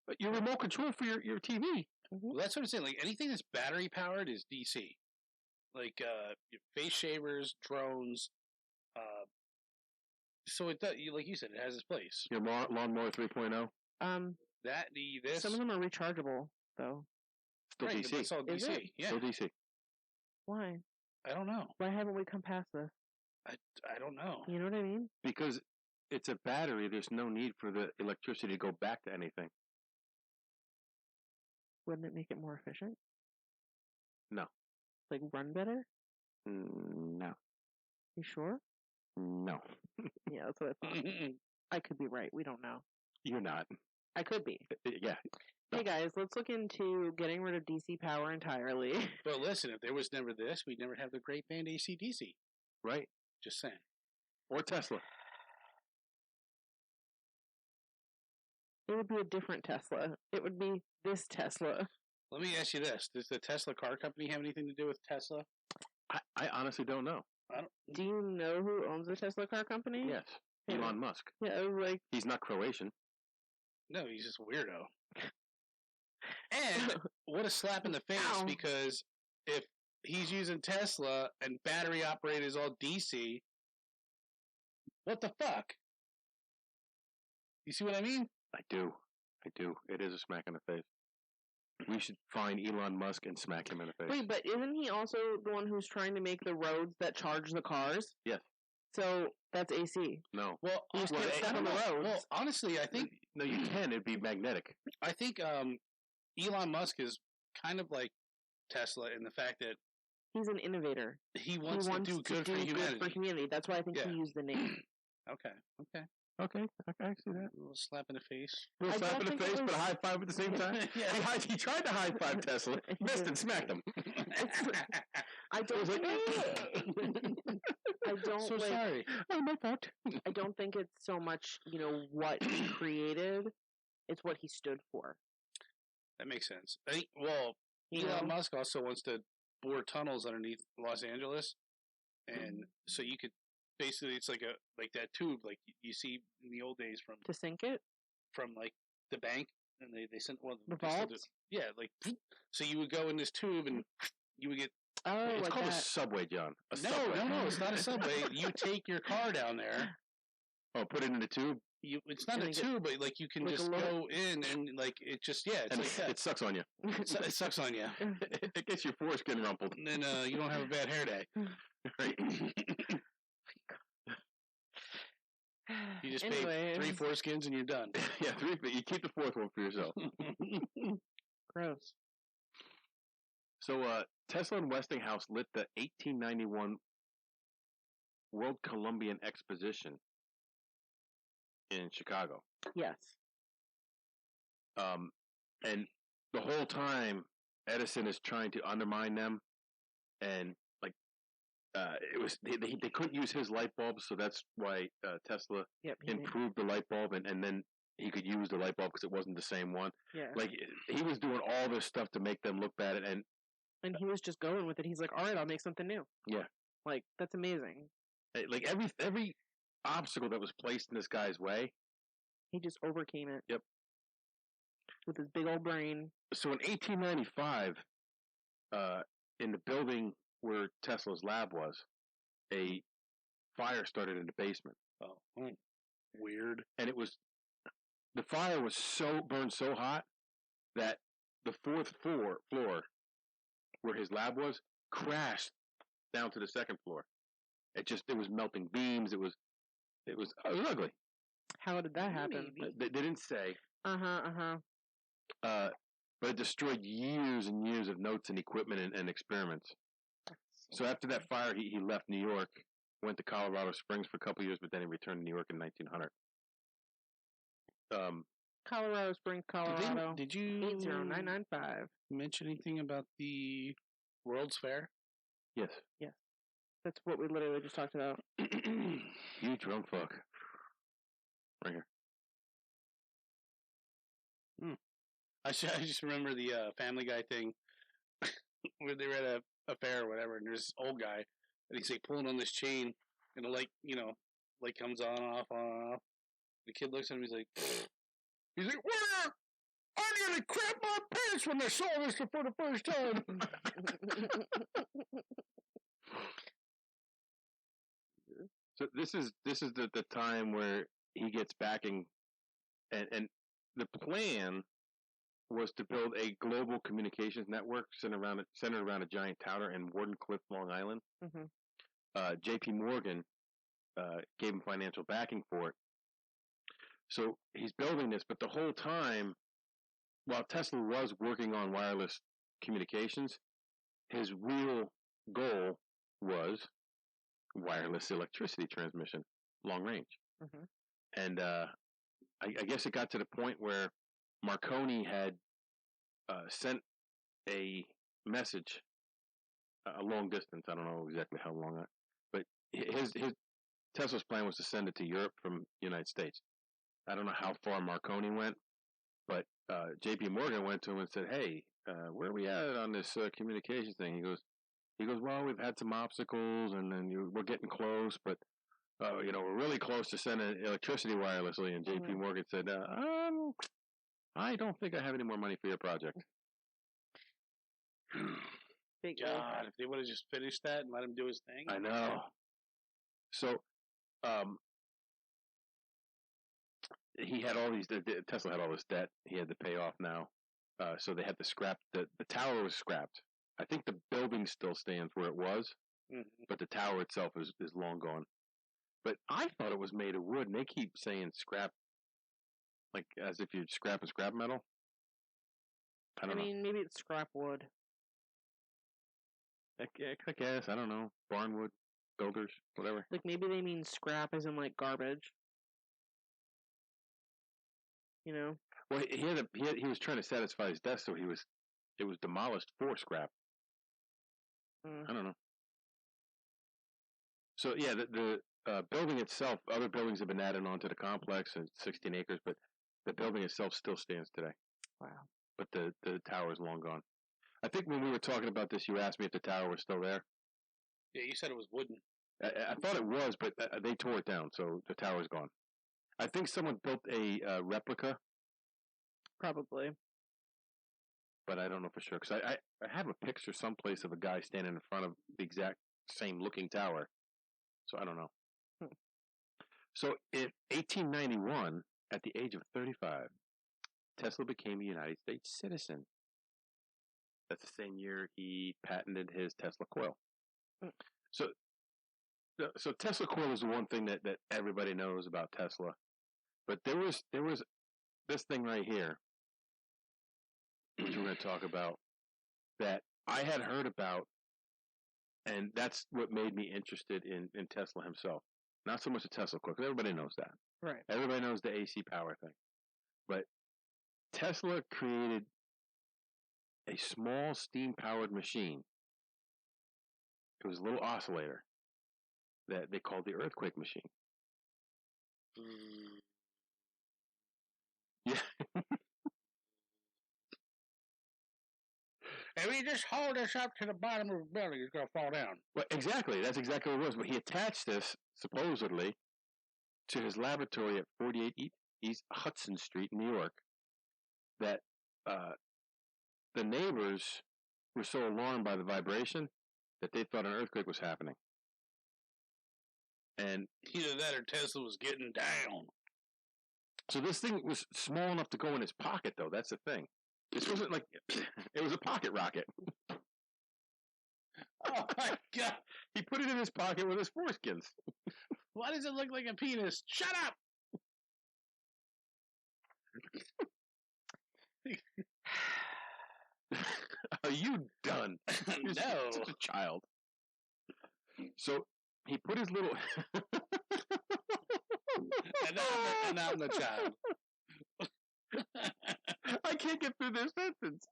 But your remote control for your TV. Well, that's what I'm saying. Like anything that's battery powered is DC. Like your face shavers, drones. So it does, like you said, it has its place. Your lawnmower 3.0. This. Some of them are rechargeable, though. Still right, DC. It's all Is DC. it? Yeah. Still DC. Why? I don't know. Why haven't we come past this? I don't know. You know what I mean? Because it's a battery, there's no need for the electricity to go back to anything. Wouldn't it make it more efficient? No. Like run better? No. You sure? No. Yeah, that's what I thought. I could be right. We don't know. You're not. I could be. Yeah. Hey guys, let's look into getting rid of DC power entirely. But listen, if there was never this, we'd never have the great band AC/DC. Right. Just saying. Or Tesla. It would be a different Tesla. It would be this Tesla. Let me ask you this: does the Tesla car company have anything to do with Tesla? I honestly don't know. Do you know who owns the Tesla car company? Yes. Yeah. Elon Musk. Yeah, I was like, He's not Croatian. No, he's just a weirdo. And what a slap in the face, Ow. because if he's using Tesla and battery operated is all DC, what the fuck? You see what I mean? I do. It is a smack in the face. We should find Elon Musk and smack him in the face. wait, but isn't he also the one who's trying to make the roads that charge the cars? Yes. So that's AC. No. Well, You just well, can't I step don't on the know. roads. Well, honestly, I think No, you can. It'd be magnetic. Elon Musk is kind of like Tesla in the fact that He's an innovator. he wants to do good for humanity. That's why I think Yeah. he used the name. Okay. Okay, I see that. A little slap in the face. A little I slap don't in the think it face, but a was- high five at the same time. Yeah. He tried to high five Tesla, missed and smacked him. I don't was like, think I don't So like sorry. Oh, my fault. I don't think it's so much, what he created, it's what he stood for. That makes sense. You Elon know? Musk also wants to bore tunnels underneath Los Angeles, and so you could basically it's like that tube like you see in the old days To sink it? from like the bank, and they sent The vaults? like so you would go in this tube and you would get Oh, It's like called a that. subway, John. A no, subway. it's not a subway. You take your car down there. Oh, put it in the tube, It's not And a then get- tube, but like you can like a just little- go in and like it just it's and like that. it sucks on you. It sucks on you, It gets your foreskin rumpled. and then you don't have a bad hair day. Right. You just Anyways. pay 3 foreskins and you're done. Yeah, 3. But you keep the 4th one for yourself. Gross. So Tesla and Westinghouse lit the 1891 World Columbian Exposition in Chicago. Yes. And the whole time, Edison is trying to undermine them, and it was they couldn't use his light bulb, so that's why Tesla improved the light bulb, and then he could use the light bulb because it wasn't the same one. Yeah. Like he was doing all this stuff to make them look bad, and he was just going with it. He's like, all right, I'll make something new. Yeah. Like, that's amazing. Like every obstacle that was placed in this guy's way, he just overcame it. Yep. With his big old brain. So in 1895, in the building where Tesla's lab was, a fire started in the basement. Oh, weird. And the fire was burned so hot that the fourth floor where his lab was crashed down to the second floor. It was melting beams. It was ugly. How did that happen? They didn't say. Uh-huh. But it destroyed years and years of notes and equipment and experiments. So after that fire, he left New York, went to Colorado Springs for a couple of years, but then he returned to New York in 1900. Colorado Springs, Colorado. Did you 80995 mention anything about the World's Fair? Yes. Yes. That's what we literally just talked about. Huge drum fuck. Right here. I just remember the Family Guy thing where they were at a fair or whatever, and there's this old guy, and he's like pulling on this chain, and the light, light comes on, off, on, off. The kid looks at him, he's like, "Where? I nearly crapped my pants when I saw this for the first time." So this is the time where he gets backing, and the plan was to build a global communications network centered around a giant tower in Wardenclyffe, Long Island. Mm-hmm. J.P. Morgan gave him financial backing for it. So he's building this, but the whole time, while Tesla was working on wireless communications, his real goal was wireless electricity transmission, long range. Mm-hmm. And I guess it got to the point where Marconi had sent a message a long distance. I don't know exactly how long, but his Tesla's plan was to send it to Europe from the United States. I don't know how far Marconi went, but J.P. Morgan went to him and said, "Hey, where are we at on this communications thing?" He goes, "Well, we've had some obstacles, and then we're getting close, but we're really close to sending electricity wirelessly." And J.P. Morgan said, "I don't think I have any more money for your project." God, if they would have just finished that and let him do his thing. I know. So, he had all these. Tesla had all this debt. He had to pay off now. So they had to scrap the tower was scrapped. I think the building still stands where it was, but the tower itself is long gone. But I thought it was made of wood, and they keep saying scrap, like as if you're scrapping scrap metal. I mean, maybe it's scrap wood. I guess, I don't know. Barnwood, builders, whatever. Like maybe they mean scrap as in like garbage. Well, he was trying to satisfy his debt, so it was demolished for scrap. I don't know. So yeah, the building itself, other buildings have been added onto the complex, and 16 acres, but the building itself still stands today. Wow. But the tower is long gone. I think when we were talking about this, you asked me if the tower was still there. Yeah, you said it was wooden. I thought it was, but they tore it down, so the tower's gone. I think someone built a replica. Probably. But I don't know for sure, because I have a picture someplace of a guy standing in front of the exact same looking tower. So I don't know. So in 1891, at the age of 35, Tesla became a United States citizen. That's the same year he patented his Tesla coil. So Tesla coil is the one thing that everybody knows about Tesla. But there was this thing right here, which we're going to talk about, that I had heard about, and that's what made me interested in Tesla himself. Not so much the Tesla coil, because everybody knows that. Right. Everybody knows the AC power thing. But Tesla created a small steam-powered machine. It was a little oscillator that they called the earthquake machine. Yeah. If you just hold this up to the bottom of the building, it's going to fall down. Well, exactly. That's exactly what it was. But he attached this, supposedly, to his laboratory at 48 East Hudson Street, New York, that the neighbors were so alarmed by the vibration that they thought an earthquake was happening. And either that or Tesla was getting down. So this thing was small enough to go in his pocket, though. That's the thing. This wasn't like, it was a pocket rocket. Oh my God. He put it in his pocket with his foreskins. Why does it look like a penis? Shut up! Are you done? You're No. such a child. So he put his little... and now I'm the child. I can't get through this sentence.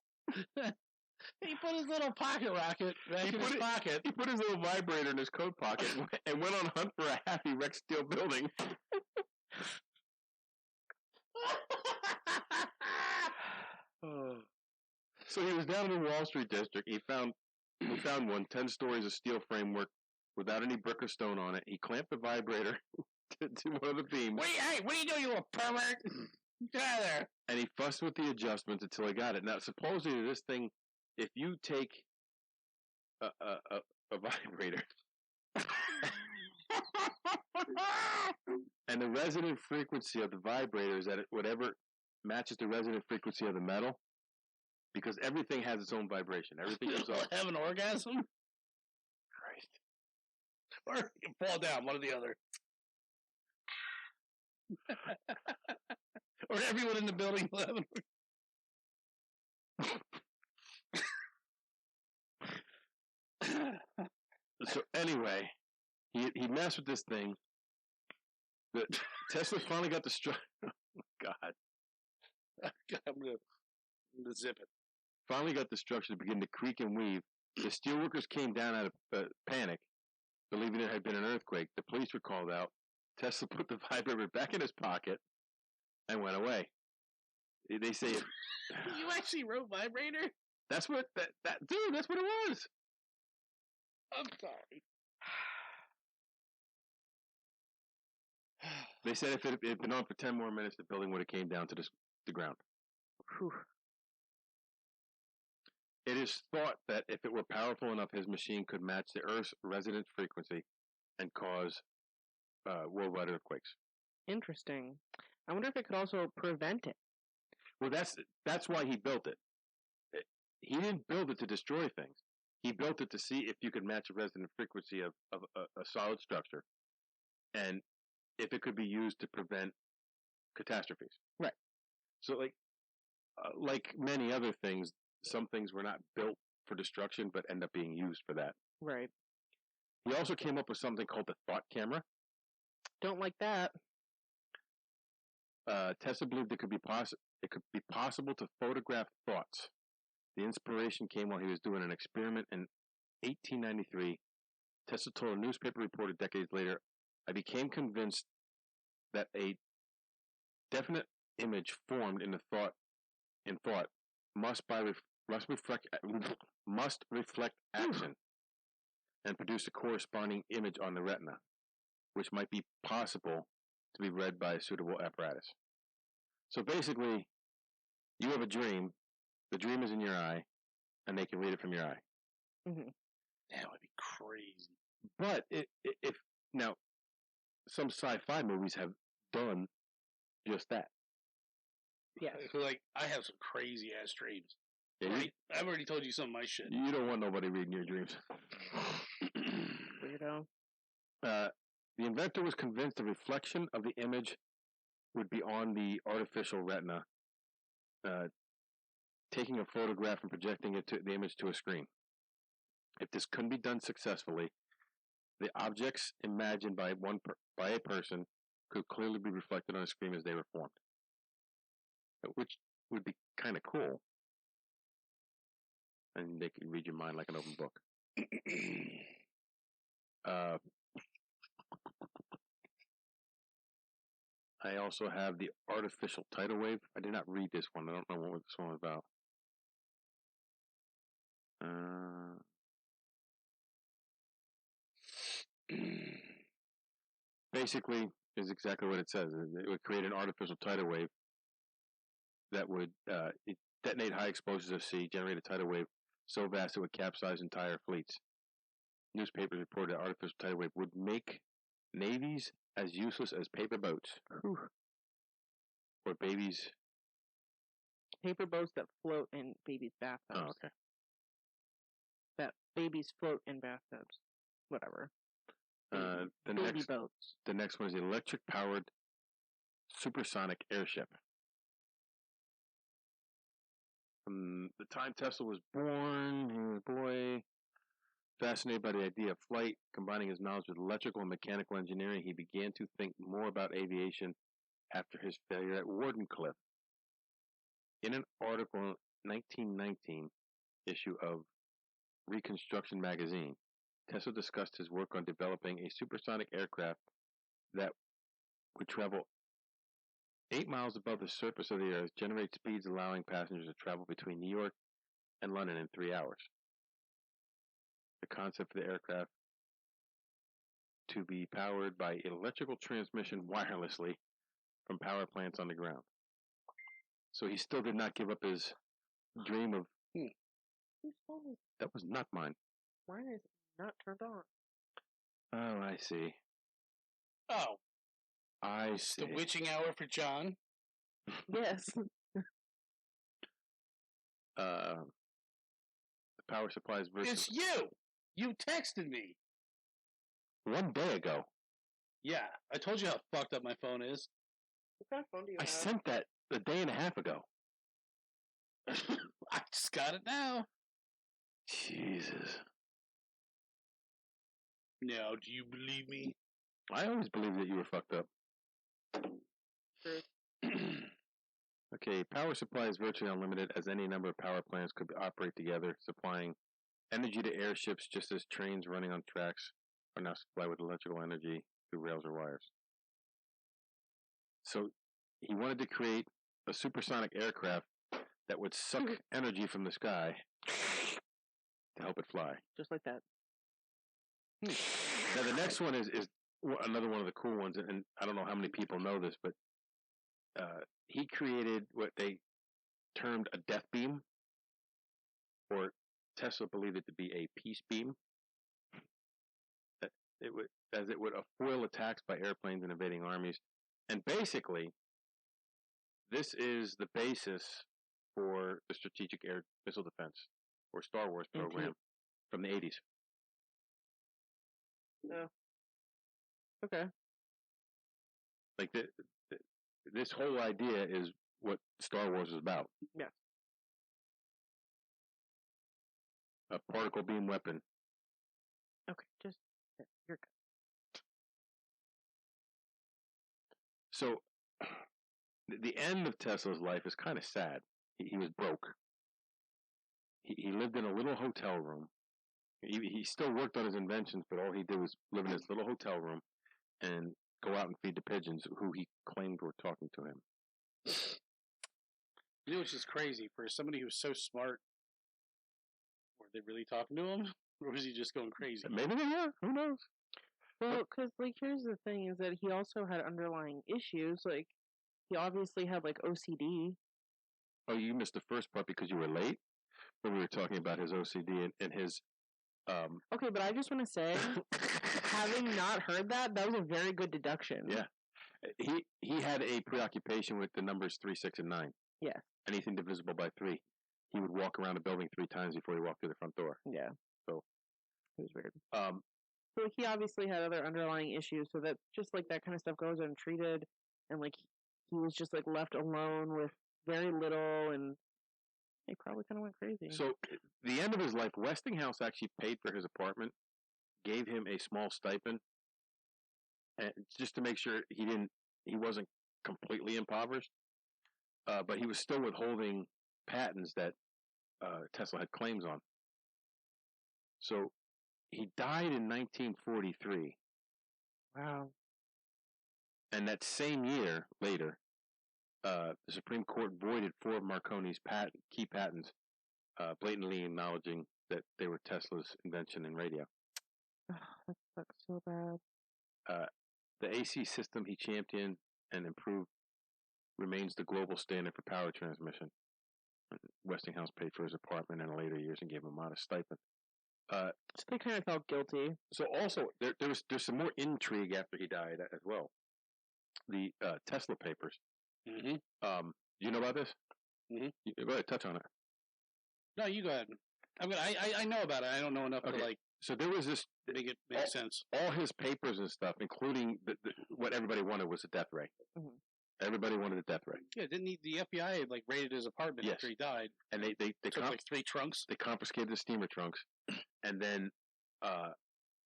He put his little pocket rocket back in his pocket. He put his little vibrator in his coat pocket and went on hunt for a happy wrecked steel building. So he was down in the Wall Street district. He found one 10 stories of steel framework without any brick or stone on it. He clamped the vibrator to one of the beams. Hey, what are you doing, you little pervert? Get out of there. And he fussed with the adjustments until he got it. Now, supposedly this thing, if you take a vibrator and the resonant frequency of the vibrator is at whatever matches the resonant frequency of the metal, because everything has its own vibration. Everything goes up. Have an orgasm? Christ. Or you fall down, one or the other. Or everyone in the building will have an So anyway, he messed with this thing. The Tesla finally got the God. I'm gonna zip it. Finally got the structure to begin to creak and weave. The steelworkers came down out of panic, believing there had been an earthquake. The police were called out. Tesla put the vibrator back in his pocket and went away. They say it. You actually wrote vibrator? That's what dude. That's what it was. I'm sorry. They said if it had been on for 10 more minutes, the building would have came down to the ground. Whew. It is thought that if it were powerful enough, his machine could match the Earth's resonance frequency and cause worldwide earthquakes. Interesting. I wonder if it could also prevent it. Well, that's why he built it. He didn't build it to destroy things. He built it to see if you could match the resonant frequency of a solid structure, and if it could be used to prevent catastrophes. Right. So, like many other things, some things were not built for destruction, but end up being used for that. Right. He also came up with something called the thought camera. Don't like that. Tesla believed it could be possible to photograph thoughts. The inspiration came while he was doing an experiment in 1893. Tesla told a newspaper reporter decades later, "I became convinced that a definite image formed in thought must reflect action and produce a corresponding image on the retina, which might be possible to be read by a suitable apparatus." So basically, you have a dream, the dream is in your eye, and they can read it from your eye. Mm-hmm. That would be crazy. But if now, some sci-fi movies have done just that. Yes. Like, I have some crazy ass dreams. Yeah, Right? I've already told you some of my shit. you don't want nobody reading your dreams. Weirdo. The inventor was convinced the reflection of the image would be on the artificial retina, taking a photograph and projecting the image to a screen. If this couldn't be done successfully, the objects imagined by a person could clearly be reflected on a screen as they were formed, which would be kind of cool. And they could read your mind like an open book. I also have the artificial tidal wave. I did not read this one. I don't know what this one was about. Basically, is exactly what it says. It would create an artificial tidal wave that would detonate high explosives of sea, generate a tidal wave so vast it would capsize entire fleets. Newspapers reported that artificial tidal wave would make navies as useless as paper boats. Whew. Or babies. Paper boats that float in babies' bathtubs. Oh, okay. That babies float in bathtubs. Whatever. Baby boats. The next one is the electric-powered supersonic airship. From the time Tesla was born, he was a boy. Fascinated by the idea of flight, combining his knowledge with electrical and mechanical engineering, he began to think more about aviation after his failure at Wardenclyffe. In an article in 1919 issue of Reconstruction magazine, Tesla discussed his work on developing a supersonic aircraft that would travel 8 miles above the surface of the Earth, generate speeds allowing passengers to travel between New York and London in 3 hours. The concept for the aircraft to be powered by electrical transmission wirelessly from power plants on the ground. So he still did not give up his dream of... Whose phone is That was not mine. Mine is not turned on. Oh, I see. Oh, I see. the witching hour for John. Yes. The power supply is versus... It's you! You texted me. 1 day ago. Yeah, I told you how fucked up my phone is. What kind of phone do you I have? sent that a day and a half ago. I just got it now. Jesus. Now, do you believe me? I always believed that you were fucked up. True. Okay, power supply is virtually unlimited as any number of power plants could operate together, supplying energy to airships just as trains running on tracks are now supplied with electrical energy through rails or wires. So he wanted to create a supersonic aircraft that would suck energy from the sky to help it fly. Just like that. Now the next one is another one of the cool ones, and I don't know how many people know this, but he created what they termed a death beam, or Tesla believed it to be a peace beam. It would foil attacks by airplanes and invading armies, and basically, this is the basis for the Strategic Air Missile Defense, or Star Wars program from the 80s. Yeah. Okay. Like this whole idea is what Star Wars is about. Yes. A particle beam weapon. Okay, just you're good. So, the end of Tesla's life is kind of sad. He was broke. He lived in a little hotel room. He still worked on his inventions, but all he did was live in his little hotel room and go out and feed the pigeons who he claimed were talking to him. You know, which is crazy for somebody who's so smart. Were they really talking to him, or was he just going crazy? Maybe they were. Who knows? Well, because here's the thing: is that he also had underlying issues. Like, he obviously had OCD. Oh, you missed the first part because you were late when we were talking about his OCD and his. Okay, but I just want to say, having not heard that was a very good deduction. Yeah, he had a preoccupation with the numbers 3, 6, and 9. Yeah. Anything divisible by 3. He would walk around the building 3 times before he walked through the front door. Yeah. So it was weird. So he obviously had other underlying issues, so that just that kind of stuff goes untreated, and he was just left alone with very little, and He probably kind of went crazy. So, the end of his life, Westinghouse actually paid for his apartment, gave him a small stipend, and just to make sure he wasn't completely impoverished. But he was still withholding patents that Tesla had claims on. So, he died in 1943. Wow. And that same year, later, the Supreme Court voided 4 of Marconi's key patents, blatantly acknowledging that they were Tesla's invention in radio. Oh, that sucks so bad. The AC system he championed and improved remains the global standard for power transmission. Westinghouse paid for his apartment in later years and gave him a modest stipend. So they kind of felt guilty. So also, there's some more intrigue after he died as well. The Tesla papers. Mm-hmm. You know about this? Mm-hmm. Go ahead, touch on it. No, you go ahead. I know about it. I don't know enough to like. So there was this. Make it make sense. All his papers and stuff, including what everybody wanted, was a death ray. Mm-hmm. Everybody wanted a death ray. Yeah, didn't the FBI like raided his apartment after he died? And they took like 3 trunks. They confiscated the steamer trunks, and then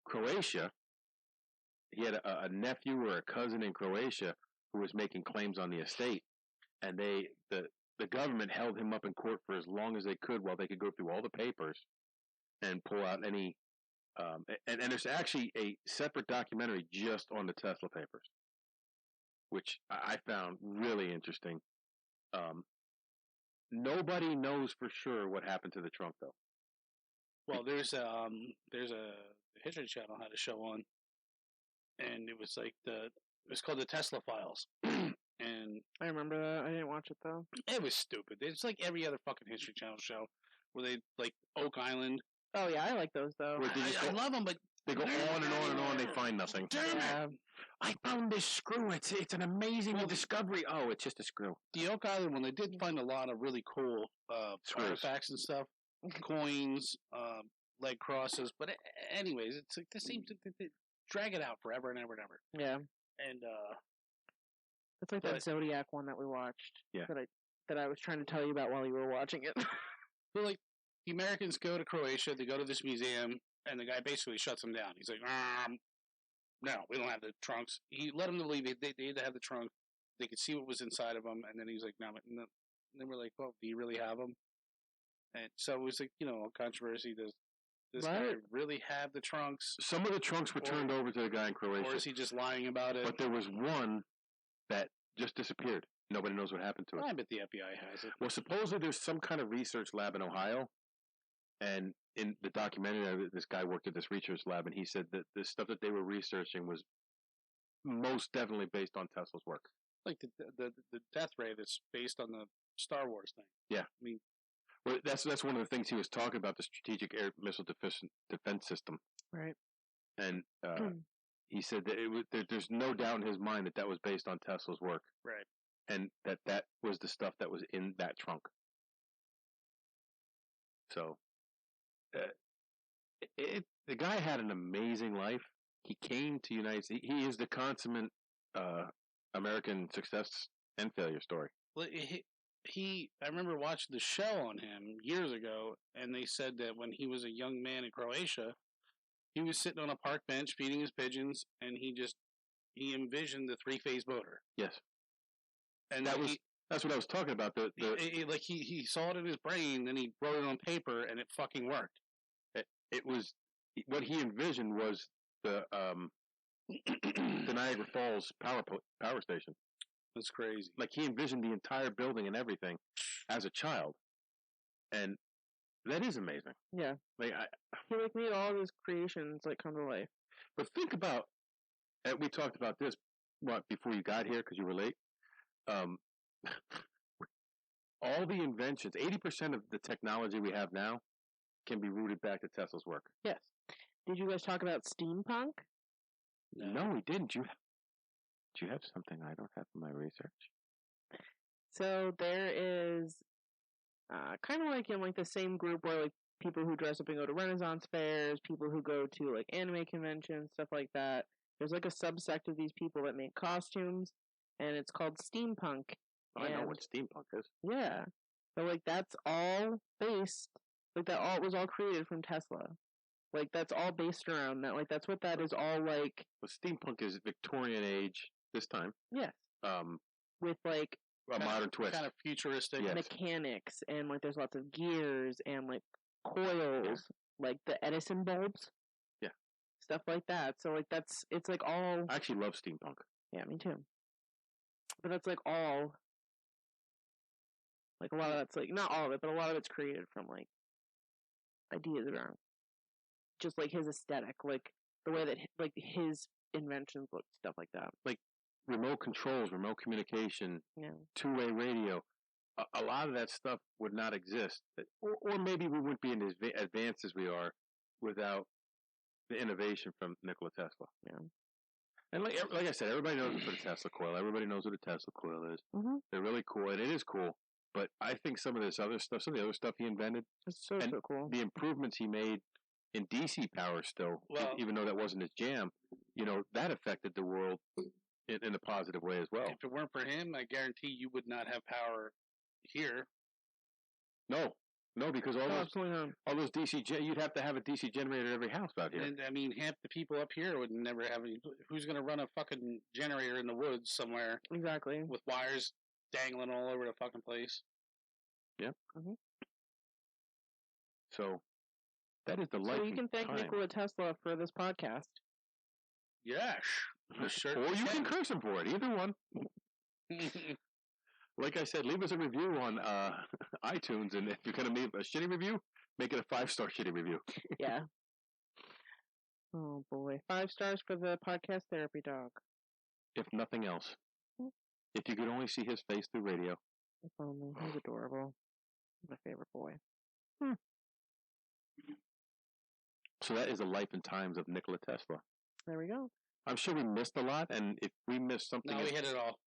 Croatia. He had a nephew or a cousin in Croatia who was making claims on the estate, and the government held him up in court for as long as they could while they could go through all the papers and pull out any. And there's actually a separate documentary just on the Tesla papers, which I found really interesting. Nobody knows for sure what happened to the trunk, though. Well, there's a History Channel had a show on, and it was like it was called the Tesla Files, and I remember that. I didn't watch it though. It was stupid. It's like every other fucking History Channel show where they like Oak Island. Oh yeah, I like those though. I love them, but they go on and on and on. They find nothing. Damn it! I found this screw. It's an amazing discovery. Oh, it's just a screw. The Oak Island one, they did find a lot of really cool artifacts and stuff, coins, leg crosses. But anyways, it's like they seem to drag it out forever and ever and ever. Yeah. And it's like that Zodiac one that we watched. Yeah. That I was trying to tell you about while you were watching it. Well, like the Americans go to Croatia, they go to this museum, and the guy basically shuts them down. He's like, no, we don't have the trunks. He let them leave. They had to have the trunk. They could see what was inside of them, and then he's like, no. And then we're like, well, do you really have them? And so it was like, a controversy. Does this guy really have the trunks? Some of the trunks were turned over to the guy in Croatia. Or is he just lying about it? But there was one that just disappeared. Nobody knows what happened to it. I bet the FBI has it. Well, supposedly there's some kind of research lab in Ohio. And in the documentary, this guy worked at this research lab, and he said that the stuff that they were researching was most definitely based on Tesla's work. Like the death ray that's based on the Star Wars thing. Yeah. I mean, well, that's one of the things he was talking about, the strategic air missile defense system. Right. And he said that there's no doubt in his mind that was based on Tesla's work. Right. And that was the stuff that was in that trunk. So, the guy had an amazing life. He came to United States. He is the consummate American success and failure story. Well, I remember watching the show on him years ago, and they said that when he was a young man in Croatia, he was sitting on a park bench feeding his pigeons, and he envisioned the 3-phase motor. Yes. And that's what I was talking about. He saw it in his brain, then he wrote it on paper, and it fucking worked. It was what he envisioned was the Niagara Falls power station. That's crazy. Like he envisioned the entire building and everything as a child, and that is amazing. Yeah. Like he made all his creations come to life. But think about, and we talked about this before you got here because you were late. All the inventions, 80% of the technology we have now can be rooted back to Tesla's work. Yes. Did you guys talk about steampunk? No, we didn't. Do you have something I don't have in my research? So there is kind of like in the same group where people who dress up and go to Renaissance fairs, people who go to anime conventions, stuff like that. There's a subsect of these people that make costumes, and it's called steampunk. I know what steampunk is. Yeah. So like that's all based, like that all was all created from Tesla. Like that's all based around that. Like that's what that is all like. Well, steampunk is Victorian age this time. Yes. With like a modern twist. Kind of futuristic. Yes. Mechanics and like there's lots of gears and like coils, like the Edison bulbs. Yeah. Stuff like that. So like it's like all. I actually love steampunk. Yeah, me too. But that's like all. Like a lot of that's like not all of it, but a lot of it's created from like ideas around just like his aesthetic, like the way that like his inventions look, stuff like that. Like remote controls, remote communication, Yeah. two-way radio. A lot of that stuff would not exist, or maybe we wouldn't be as advanced as we are without the innovation from Nikola Tesla. Yeah. And like I said, everybody knows what a Tesla coil. Everybody knows what a Tesla coil is. Mm-hmm. They're really cool, and it is cool. But I think some of this other stuff, some of the other stuff he invented, It's so cool. The improvements he made in DC power still, even though that wasn't his jam, that affected the world in a positive way as well. If it weren't for him, I guarantee you would not have power here. No, because all those DC, you'd have to have a DC generator in every house out here. And I mean, half the people up here would never have any. Who's going to run a fucking generator in the woods somewhere? Exactly. With wires dangling all over the fucking place. Yep. Mm-hmm. So that is the life. So you can thank Nikola Tesla for this podcast. Yes. Or you can curse him for it. Either one. Like I said, leave us a review on iTunes, and if you're going to make a shitty review, make it a 5-star shitty review. Yeah. Oh boy, 5 stars for the podcast therapy dog. If nothing else, if you could only see his face through radio. If only. He's adorable. My favorite boy. So that is the life and times of Nikola Tesla. There we go. I'm sure we missed a lot, and if we missed something... No, we hit it all.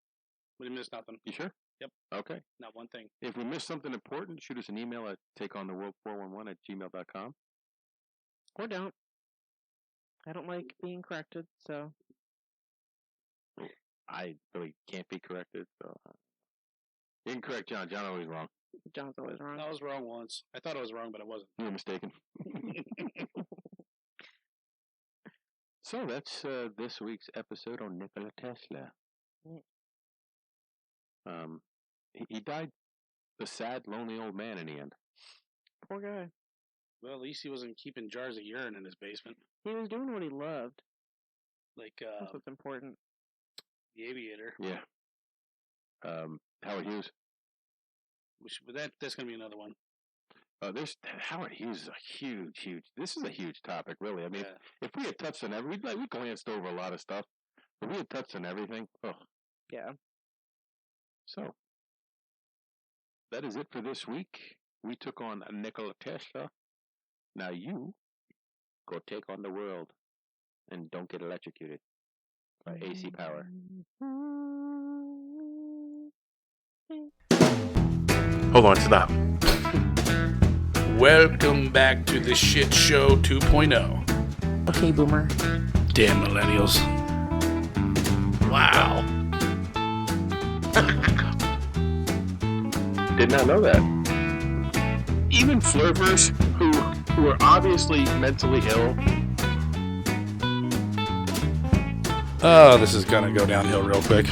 We missed nothing. You sure? Yep. Okay. Not one thing. If we missed something important, shoot us an email at takeontheworld411@gmail.com. Or don't. I don't like being corrected, so... I really can't be corrected, so... You can correct John. John always wrong. John's always wrong. I was wrong once. I thought I was wrong, but I wasn't. You were mistaken. So that's this week's episode on Nikola Tesla. He died a sad, lonely old man in the end. Poor guy. Well, at least he wasn't keeping jars of urine in his basement. He was doing what he loved. Like, that's what's important. The Aviator. Yeah. Howard Hughes. But that's going to be another one. There's Howard Hughes is a huge. This is a huge topic, really. I mean, if we had touched on we glanced over a lot of stuff, but we had touched on everything. Oh, yeah. So that is it for this week. We took on Nikola Tesla. Now you go take on the world, and don't get electrocuted by AC power. Hold on, stop. Welcome back to the Shit Show 2.0. Okay, Boomer. Damn millennials. Wow. Did not know that. Even flirters who are obviously mentally ill. Oh, this is gonna go downhill real quick.